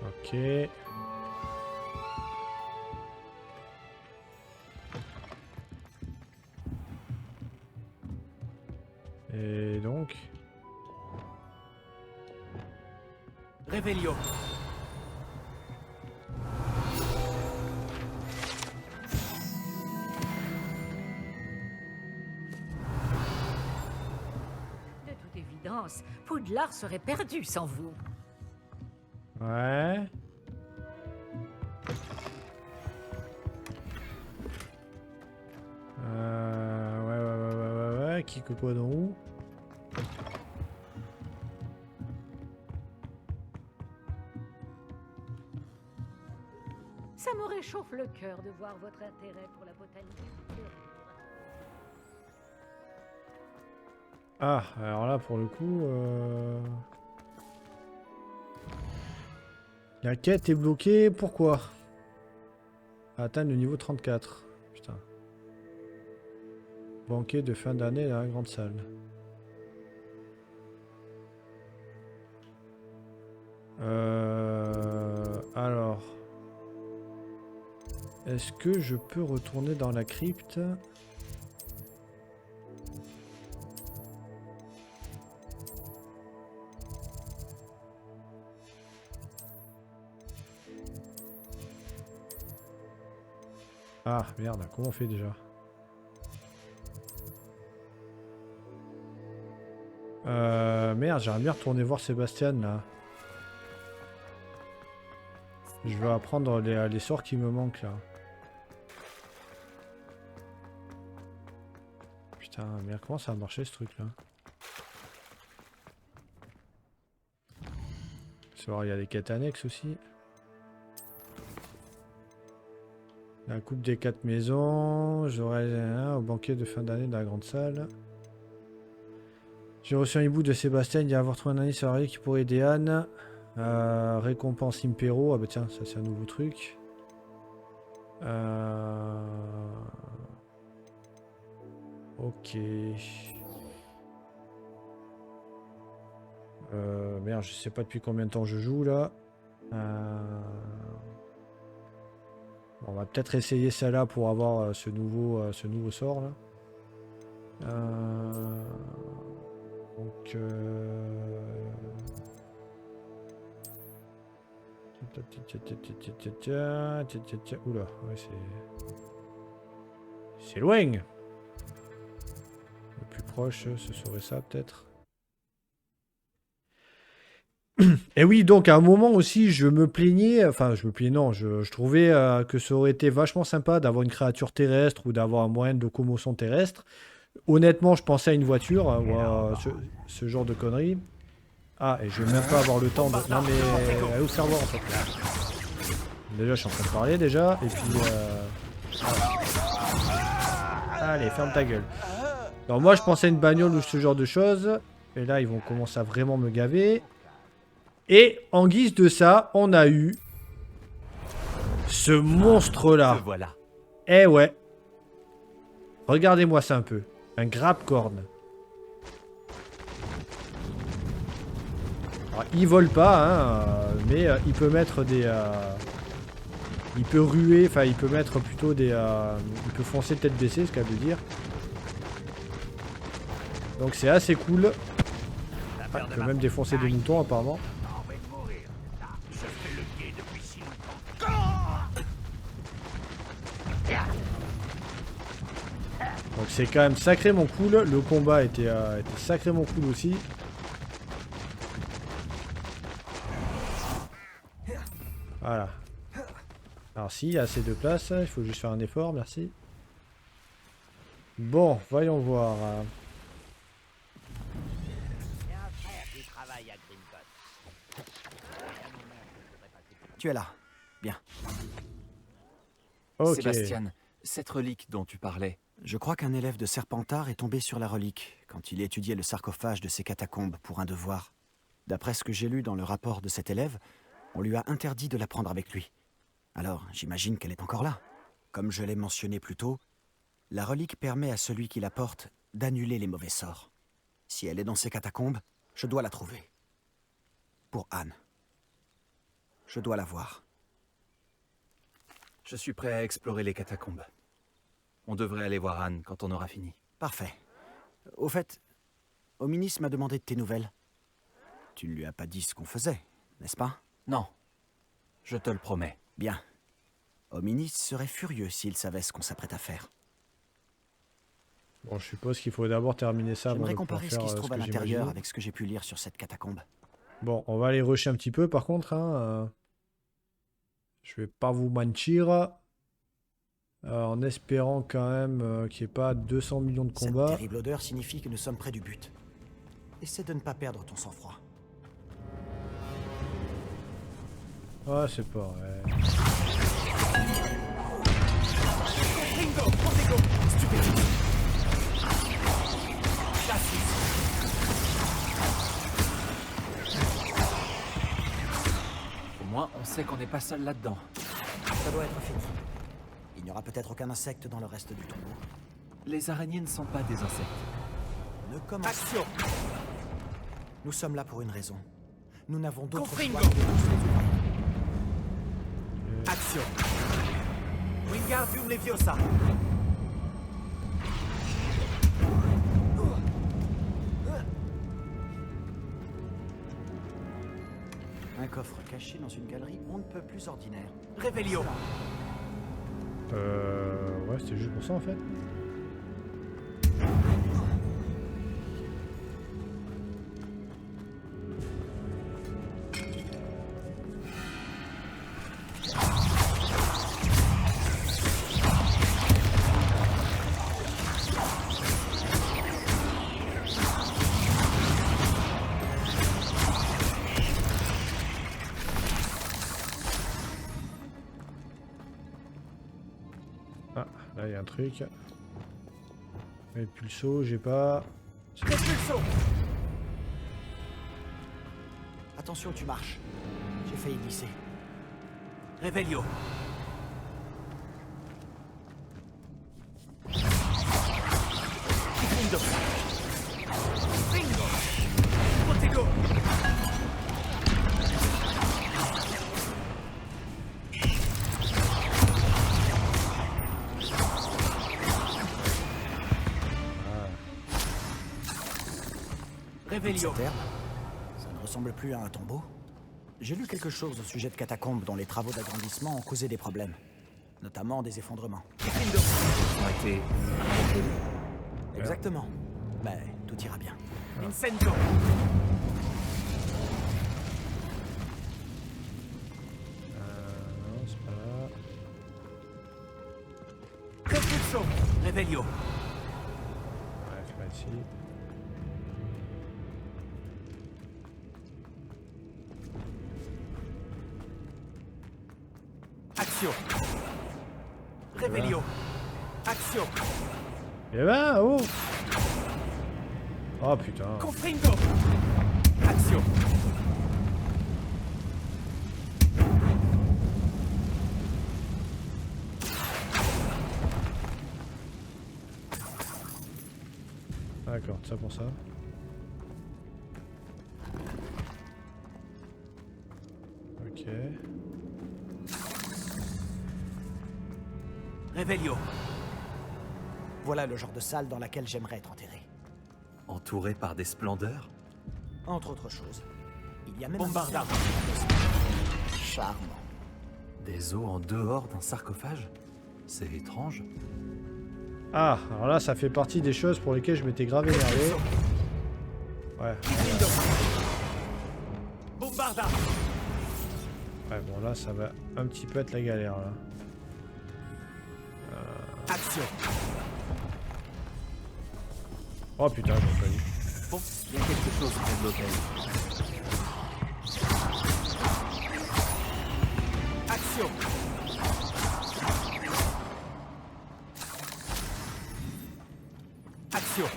Ok. Et donc... Révélio. De toute évidence, Poudlard serait perdu sans vous. Ouais. Ouais. Qui que quoi dans où? Ça me réchauffe le cœur de voir votre intérêt pour la botanique. Ah, alors là pour le coup... La quête est bloquée, pourquoi? Atteindre le niveau 34. Putain. Banquet de fin d'année dans la grande salle. Alors... Est-ce que je peux retourner dans la crypte? Ah merde, comment on fait déjà? Merde, j'aimerais bien retourner voir Sébastien là. Je vais apprendre les sorts qui me manquent là. Putain, merde, comment ça a marché ce truc là? C'est vrai, il y a des quêtes annexes aussi. La coupe des 4 maisons, j'aurai au banquet de fin d'année de la grande salle. J'ai reçu un hibou de Sébastien, il y a avoir trouvé un ami salarié qui pourrait aider Anne. Récompense Impero, ah bah tiens, ça c'est un nouveau truc. Ok. Merde, je sais pas depuis combien de temps je joue là. On va peut-être essayer celle-là pour avoir ce nouveau sort là. Donc Oula, ouais, c'est loin. Le plus proche, ce serait ça peut-être. Et oui, donc à un moment aussi, je me plaignais, enfin je me plaignais, non, je trouvais que ça aurait été vachement sympa d'avoir une créature terrestre ou d'avoir un moyen de locomotion terrestre. Honnêtement, je pensais à une voiture ou à ce genre de conneries. Ah, et je vais même pas avoir le temps de... Non mais, allez vous faire voir en fait. Déjà, je suis en train de parler déjà, et puis... voilà. Allez, ferme ta gueule. Alors moi, je pensais à une bagnole ou ce genre de choses, et là, ils vont commencer à vraiment me gaver. Et en guise de ça, on a eu ce monstre-là. Voilà. Eh ouais. Regardez-moi ça un peu. Un grappe-corne. Alors, il vole pas, hein, mais il peut mettre des... il peut ruer, enfin il peut mettre plutôt des... il peut foncer tête baissée, ce qu'elle veut dire. Donc c'est assez cool. Ah, il peut même défoncer des moutons apparemment. Donc c'est quand même sacrément cool. Le combat était sacrément cool aussi. Voilà. Alors si, il y a assez de place. Il faut juste faire un effort, merci. Bon, voyons voir. Tu es là. Bien. Ok. Sébastien, cette relique dont tu parlais... Je crois qu'un élève de Serpentard est tombé sur la relique quand il étudiait le sarcophage de ces catacombes pour un devoir. D'après ce que j'ai lu dans le rapport de cet élève, on lui a interdit de la prendre avec lui. Alors, j'imagine qu'elle est encore là. Comme je l'ai mentionné plus tôt, la relique permet à celui qui la porte d'annuler les mauvais sorts. Si elle est dans ces catacombes, je dois la trouver. Pour Anne. Je dois la voir. Je suis prêt à explorer les catacombes. On devrait aller voir Anne quand on aura fini. Parfait. Au fait, Hominis m'a demandé de tes nouvelles. Tu ne lui as pas dit ce qu'on faisait, n'est-ce pas? Non. Je te le promets. Bien. Hominis serait furieux s'il savait ce qu'on s'apprête à faire. Bon, je suppose qu'il faut d'abord terminer ça avant de J'aimerais pouvoir comparer faire ce qui se trouve à que l'intérieur j'imagine. avec ce que j'ai pu lire sur cette catacombe. Bon, on va aller rusher un petit peu par contre. Hein. Je vais pas vous mentir. En espérant quand même qu'il n'y ait pas 200 millions de combats. Cette terrible odeur signifie que nous sommes près du but. Essaie de ne pas perdre ton sang-froid. Ah, c'est pas vrai. Au moins, on sait qu'on n'est pas seul là-dedans. Ça doit être fini. Il n'y aura peut-être aucun insecte dans le reste du tombeau. Les araignées ne sont pas des insectes. Ne commence Action! Nous sommes là pour une raison. Nous n'avons d'autre choix Confringo! que de dénoncer les ouvriers. Action! Wingardium Leviosa! Un coffre caché dans une galerie on ne peut plus ordinaire. Revelio! Ouais, c'était juste pour ça en fait. Ah, là il y a un truc. Et pulso, j'ai pas. Repulso! Attention, tu marches. J'ai failli glisser. Revelio! Kifundo! Bingo! Protego! Revelio! Cette herbe, ça ne ressemble plus à un tombeau. J'ai lu quelque chose au sujet de catacombes dont les travaux d'agrandissement ont causé des problèmes. Notamment des effondrements. Ont été... Exactement. Mais tout ira bien. Vincenzo. Non, c'est pas là. Propulso. Revelio. Ouais, c'est pas ici. Action. Revelio. Action. Eh ben, oh! Oh putain. Confringo. Action. D'accord, ça pour ça. Ok. Revelio. Voilà le genre de salle dans laquelle j'aimerais être enterré. Entouré par des splendeurs. Entre autres choses. Il y a même Bombarda. Charmant. Des os en dehors d'un sarcophage? C'est étrange. Ah, alors là, ça fait partie des choses pour lesquelles je m'étais grave énervé. Ouais. Bombarda. Ouais, bon, là, ça va un petit peu être la galère, là. Action. Oh putain, j'ai pas vu. Bon, il y a quelque chose pour bloquer. Action. Action.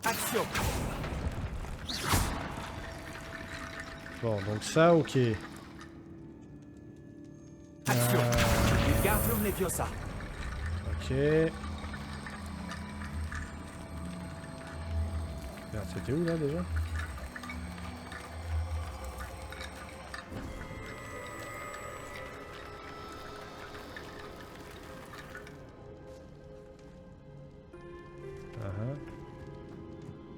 Action. Bon, donc ça, ok. Action. Wingardium Leviosa. Ok. Merde, c'était où, là, déjà?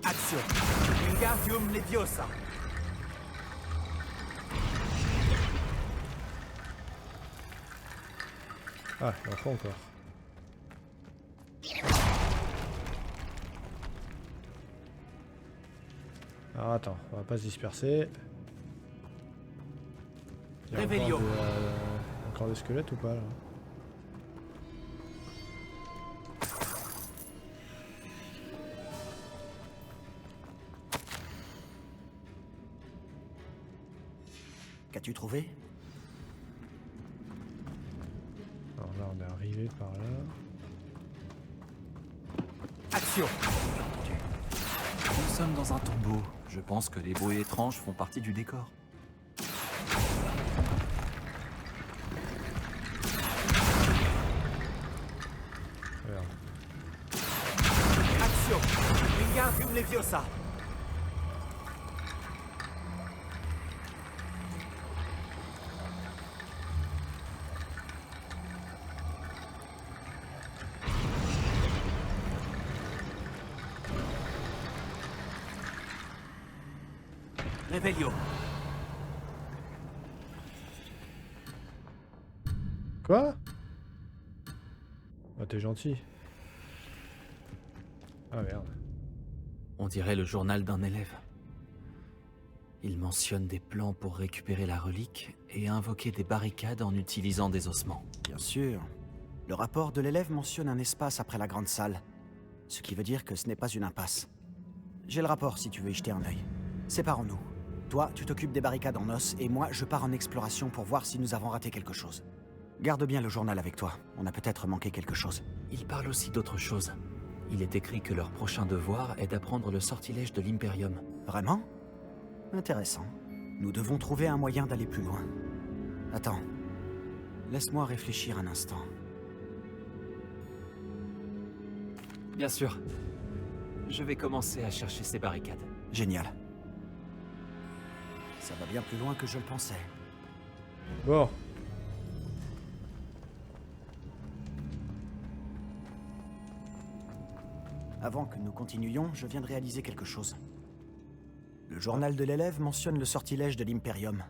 Action. Wingardium Leviosa. Ah, il en faut encore. Alors attends, on va pas se disperser. Il y a Revelio. encore des squelettes ou pas là? Qu'as-tu trouvé? Alors là, on est arrivé par là. Action. Nous sommes dans un tombeau. Je pense que les bruits étranges font partie du décor. Regarde. Action. Wingardium Leviosa. Revelio. Quoi? Ah, t'es gentil. Ah merde. On dirait le journal d'un élève. Il mentionne des plans pour récupérer la relique et invoquer des barricades en utilisant des ossements. Bien sûr. Le rapport de l'élève mentionne un espace après la grande salle. Ce qui veut dire que ce n'est pas une impasse. J'ai le rapport si tu veux y jeter un œil. Séparons-nous. Toi, tu t'occupes des barricades en os, et moi, je pars en exploration pour voir si nous avons raté quelque chose. Garde bien le journal avec toi. On a peut-être manqué quelque chose. Il parle aussi d'autre chose. Il est écrit que leur prochain devoir est d'apprendre le sortilège de l'Imperium. Vraiment? Intéressant. Nous devons trouver un moyen d'aller plus loin. Attends. Laisse-moi réfléchir un instant. Bien sûr. Je vais commencer à chercher ces barricades. Génial. Ça va bien plus loin que je le pensais. Bon. Avant que nous continuions, je viens de réaliser quelque chose. Le journal de l'élève mentionne le sortilège de l'Imperium.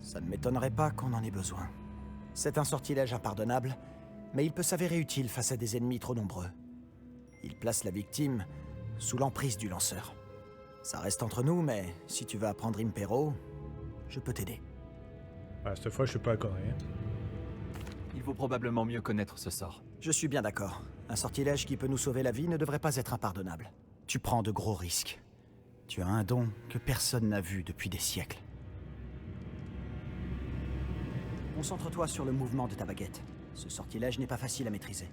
Ça ne m'étonnerait pas qu'on en ait besoin. C'est un sortilège impardonnable, mais il peut s'avérer utile face à des ennemis trop nombreux. Il place la victime sous l'emprise du lanceur. Ça reste entre nous, mais si tu veux apprendre Impero, je peux t'aider. Ah, cette fois, je suis pas à connerie. Il vaut probablement mieux connaître ce sort. Je suis bien d'accord. Un sortilège qui peut nous sauver la vie ne devrait pas être impardonnable. Tu prends de gros risques. Tu as un don que personne n'a vu depuis des siècles. Concentre-toi sur le mouvement de ta baguette. Ce sortilège n'est pas facile à maîtriser.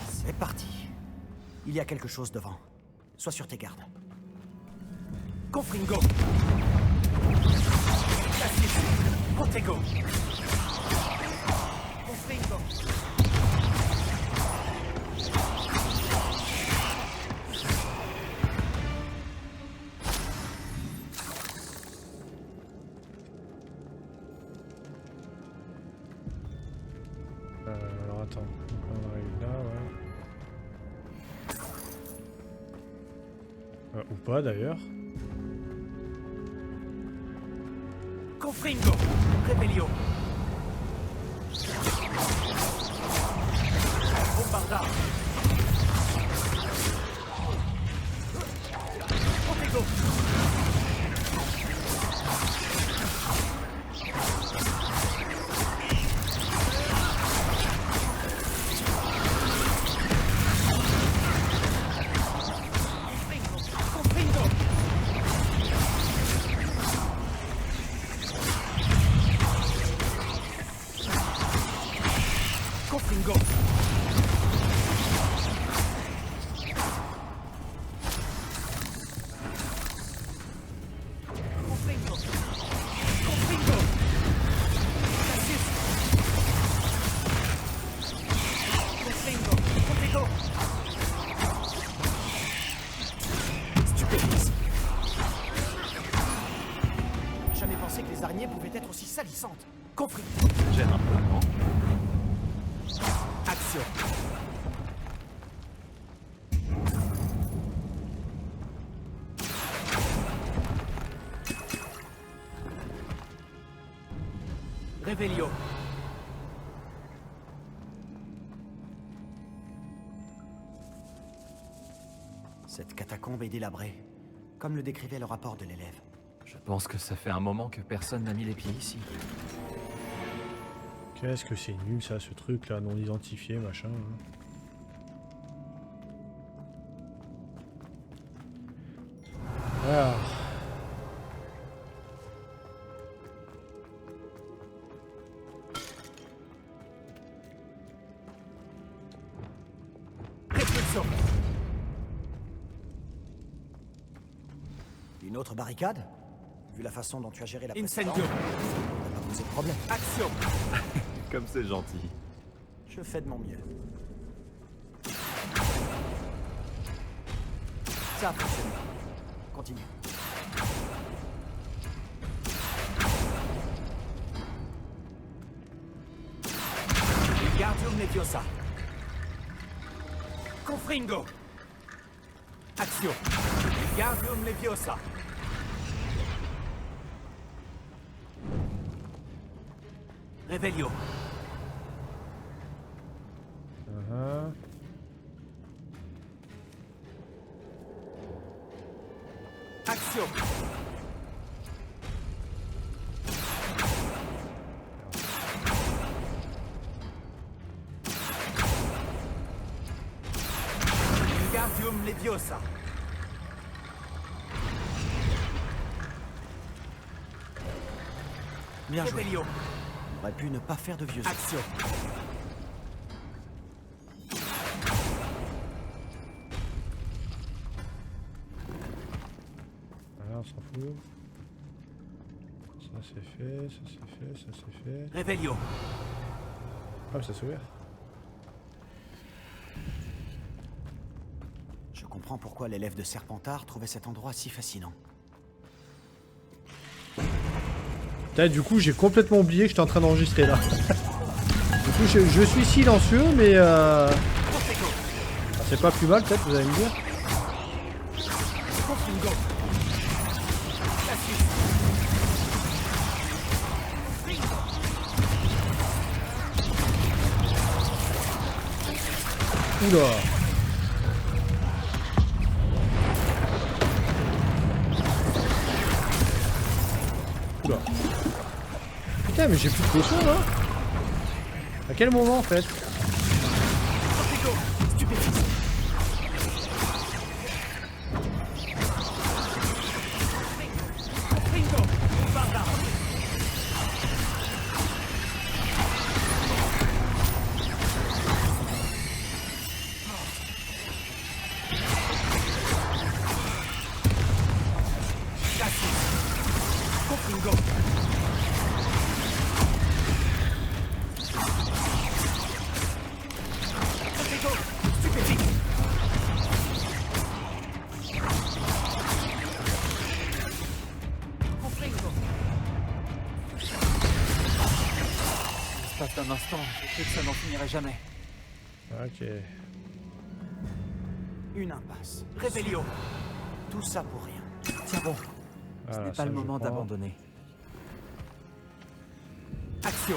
C'est parti. Il y a quelque chose devant. Sois sur tes gardes. Confringo. Cassis. Protego. Confringo. Alors attends, on arrive là, ouais. Ou pas d'ailleurs. Confringo. Rebellio. Bombarda. Protego. Confringo. Confringo. Confringo. Cassis. Confringo. Confringo. Stupéfice. Jamais pensé que les araignées pouvaient être aussi salissantes. Compris. Gêne un peu, non? Action. Revelio. Cette catacombe est délabrée, comme le décrivait le rapport de l'élève. Je pense que ça fait un moment que personne n'a mis les pieds ici. Qu'est-ce que c'est nul ça, ce truc là, non identifié, machin. Alors. Repulso. Une autre barricade? Vu la façon dont tu as géré la précédente, Incendio. ça n'a pas posé de problème. Action. Comme c'est gentil. Je fais de mon mieux. Ça a fonctionné. Continue. Wingardium Leviosa. Confringo. Action. Wingardium Leviosa. Revelio. Action. Wingardium Leviosa. Bien joué. Revelio. On aurait pu ne pas faire de vieux os. Action. Voilà, on s'en fout. Ça c'est fait, ça c'est fait, ça c'est fait. Revelio. Ah, mais ça s'est ouvert. Je comprends pourquoi l'élève de Serpentard trouvait cet endroit si fascinant. Putain, du coup, j'ai complètement oublié que j'étais en train d'enregistrer là. Du coup, je suis silencieux, mais c'est pas plus mal, peut-être, vous allez me dire. Oula. Oula. Putain, mais j'ai plus de potion là. À quel moment en fait? Un instant, je sais que ça n'en finirait jamais. Ok. Une impasse. Rébellion. Tout ça pour rien. Tiens bon. Ce Voilà, n'est ça, pas le je moment prends. d'abandonner. Action.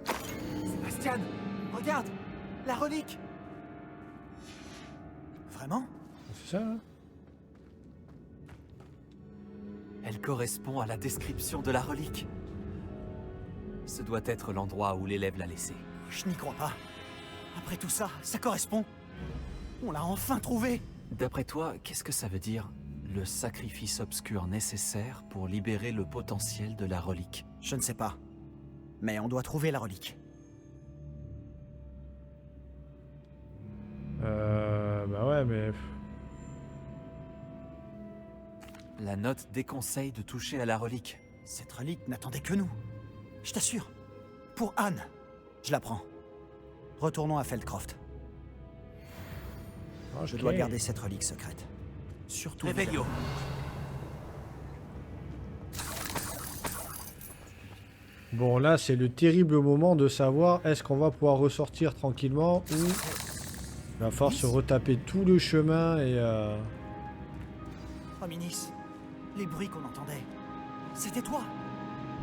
Sébastien, regarde, la relique. Vraiment? C'est ça hein? Elle correspond à la description de la relique. Ce doit être l'endroit où l'élève l'a laissée. Je n'y crois pas. Après tout ça, ça correspond. On l'a enfin trouvé. D'après toi, qu'est-ce que ça veut dire? Le sacrifice obscur nécessaire pour libérer le potentiel de la relique. Je ne sais pas. Mais on doit trouver la relique. Bah ouais, mais... La note déconseille de toucher à la relique. Cette relique n'attendait que nous. Je t'assure. Pour Anne. Je la prends. Retournons à Feldcroft. Je dois garder cette relique secrète. Surtout... Rébellion. Bon, là, c'est le terrible moment de savoir est-ce qu'on va pouvoir ressortir tranquillement ou... Il va falloir se retaper tout le chemin et... Oh, Minis. Les bruits qu'on entendait. C'était toi.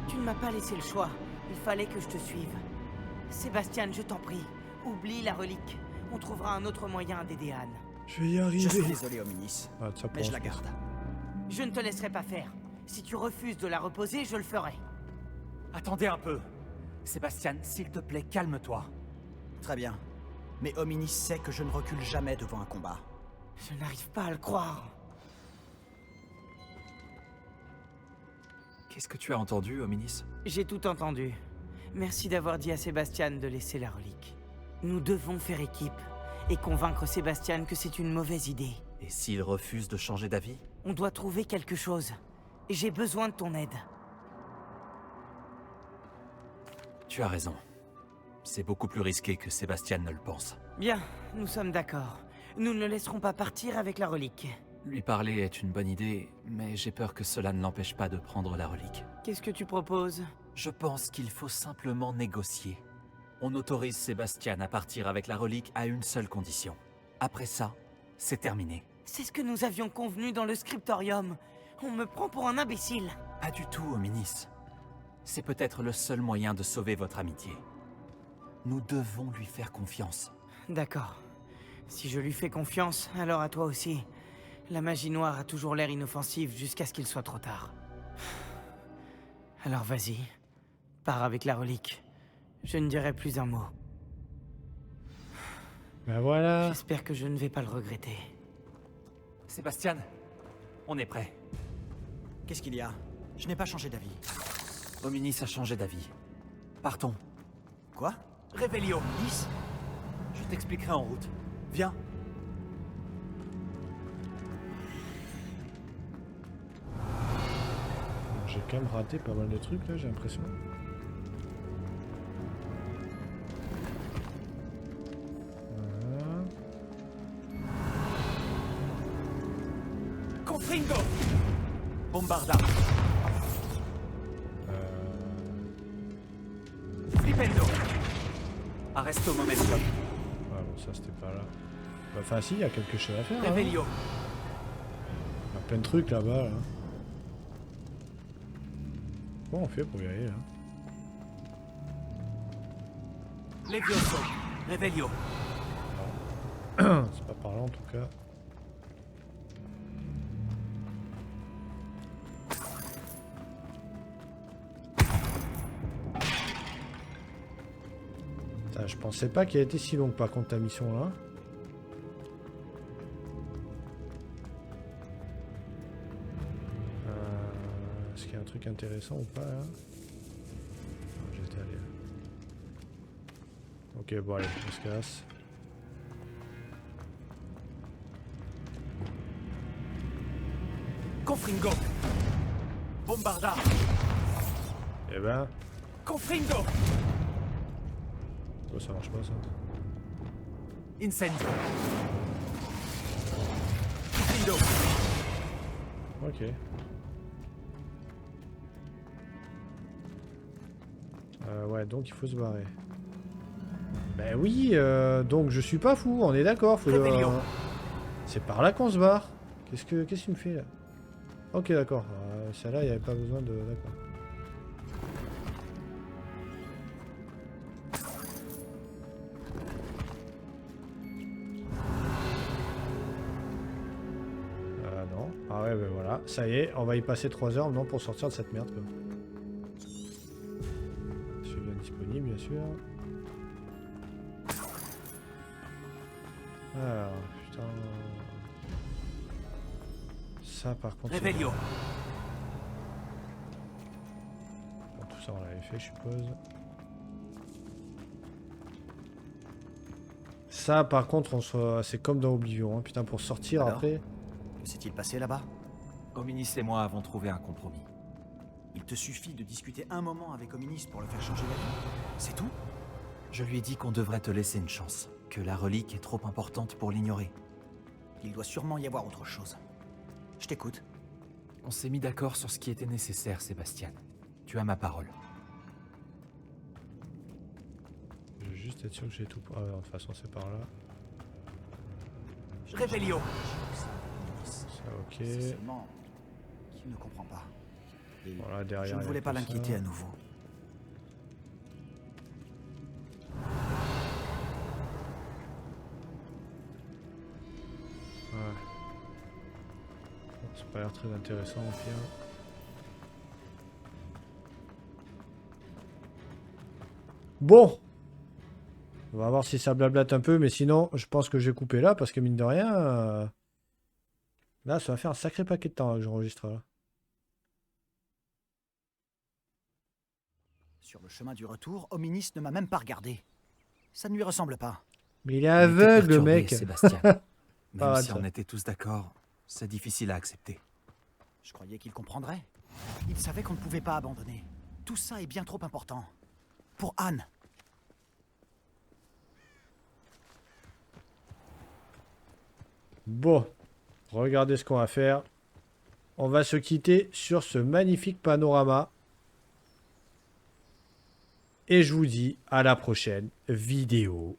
Tu ne m'as pas laissé le choix. Il fallait que je te suive. Sébastien, je t'en prie. Oublie la relique. On trouvera un autre moyen d'aider Anne. Je vais y arriver. Je suis désolé, Hominis. Ah, ça Mais je la garde. Je ne te laisserai pas faire. Si tu refuses de la reposer, je le ferai. Attendez un peu. Sébastien, s'il te plaît, calme-toi. Très bien. Mais Hominis sait que je ne recule jamais devant un combat. Je n'arrive pas à le croire. Qu'est-ce que tu as entendu, Hominis? J'ai tout entendu. Merci d'avoir dit à Sébastien de laisser la relique. Nous devons faire équipe et convaincre Sébastien que c'est une mauvaise idée. Et s'il refuse de changer d'avis? On doit trouver quelque chose. J'ai besoin de ton aide. Tu as raison. C'est beaucoup plus risqué que Sébastien ne le pense. Bien, nous sommes d'accord. Nous ne le laisserons pas partir avec la relique. Lui parler est une bonne idée, mais j'ai peur que cela ne l'empêche pas de prendre la relique. Qu'est-ce que tu proposes? Je pense qu'il faut simplement négocier. On autorise Sébastien à partir avec la relique à une seule condition. Après ça, c'est terminé. C'est ce que nous avions convenu dans le scriptorium. On me prend pour un imbécile. Pas du tout, Hominis. C'est peut-être le seul moyen de sauver votre amitié. Nous devons lui faire confiance. D'accord. Si je lui fais confiance, alors à toi aussi. La magie noire a toujours l'air inoffensive jusqu'à ce qu'il soit trop tard. Alors vas-y, pars avec la relique. Je ne dirai plus un mot. Ben voilà. J'espère que je ne vais pas le regretter. Sébastien, on est prêt. Qu'est-ce qu'il y a? Je n'ai pas changé d'avis. Hominis a changé d'avis. Partons. Quoi? Rébellion. Lys, je t'expliquerai en route. Viens. J'ai quand même raté pas mal de trucs là, j'ai l'impression. Voilà. Confringo. Bombarda. Flipendo. Arresto momentum. Ah bon, ça c'était pas là. Enfin si, il y a quelque chose à faire. Hein. Revelio. Il y a plein de trucs là-bas. Là. Comment on fait pour y aller là? Levioso. Revelio. C'est pas par là en tout cas. Putain, je pensais pas qu'elle était si longue par contre ta mission là. Est-ce qu'il y a un truc intéressant ou pas là? J'étais allé là. Ok, bon allez, on se casse. Confringo. Bombarda. Eh ben... Confringo. Oh, ça marche pas ça. Incendio. Confringo. Ok. Ouais, donc il faut se barrer. Ben oui, donc je suis pas fou, on est d'accord. C'est par là qu'on se barre. Qu'est-ce que tu me fais là? Ok, d'accord. Celle-là, il n'y avait pas besoin de... D'accord. Non. Ah ouais, ben voilà. Ça y est, on va y passer 3 heures maintenant pour sortir de cette merde. Quoi. Je suis bien disponible, bien sûr. Alors, putain... Ça par contre... Revelio. Bon, tout ça on l'avait fait je suppose. Ça par contre c'est comme dans Oblivion, hein. Putain pour sortir alors, après... Que s'est-il passé là-bas? Hominis et moi avons trouvé un compromis. Il te suffit de discuter un moment avec Hominis pour le faire changer d'avis. C'est tout? Je lui ai dit qu'on devrait te laisser une chance, que la relique est trop importante pour l'ignorer. Il doit sûrement y avoir autre chose. Je t'écoute. On s'est mis d'accord sur ce qui était nécessaire, Sébastien. Tu as ma parole. Je veux juste être sûr que j'ai tout... Ah, de toute façon c'est par là. Revelio. Ça ok. C'est seulement qu'il ne comprend pas. Et voilà, derrière, je ne voulais pas l'inquiéter à nouveau. Ouais. Bon, c'est pas l'air très intéressant au pire. Bon. On va voir si ça blablate un peu, mais sinon, je pense que je vais couper là, parce que mine de rien... Là, ça va faire un sacré paquet de temps là, que j'enregistre là. Sur le chemin du retour, Hominis ne m'a même pas regardé. Ça ne lui ressemble pas. Mais il est aveugle, le mec. Sébastien. Même Ah, si ça. on était tous d'accord, c'est difficile à accepter. Je croyais qu'il comprendrait. Il savait qu'on ne pouvait pas abandonner. Tout ça est bien trop important. Pour Anne. Bon. Regardez ce qu'on va faire. On va se quitter sur ce magnifique panorama. Et je vous dis à la prochaine vidéo.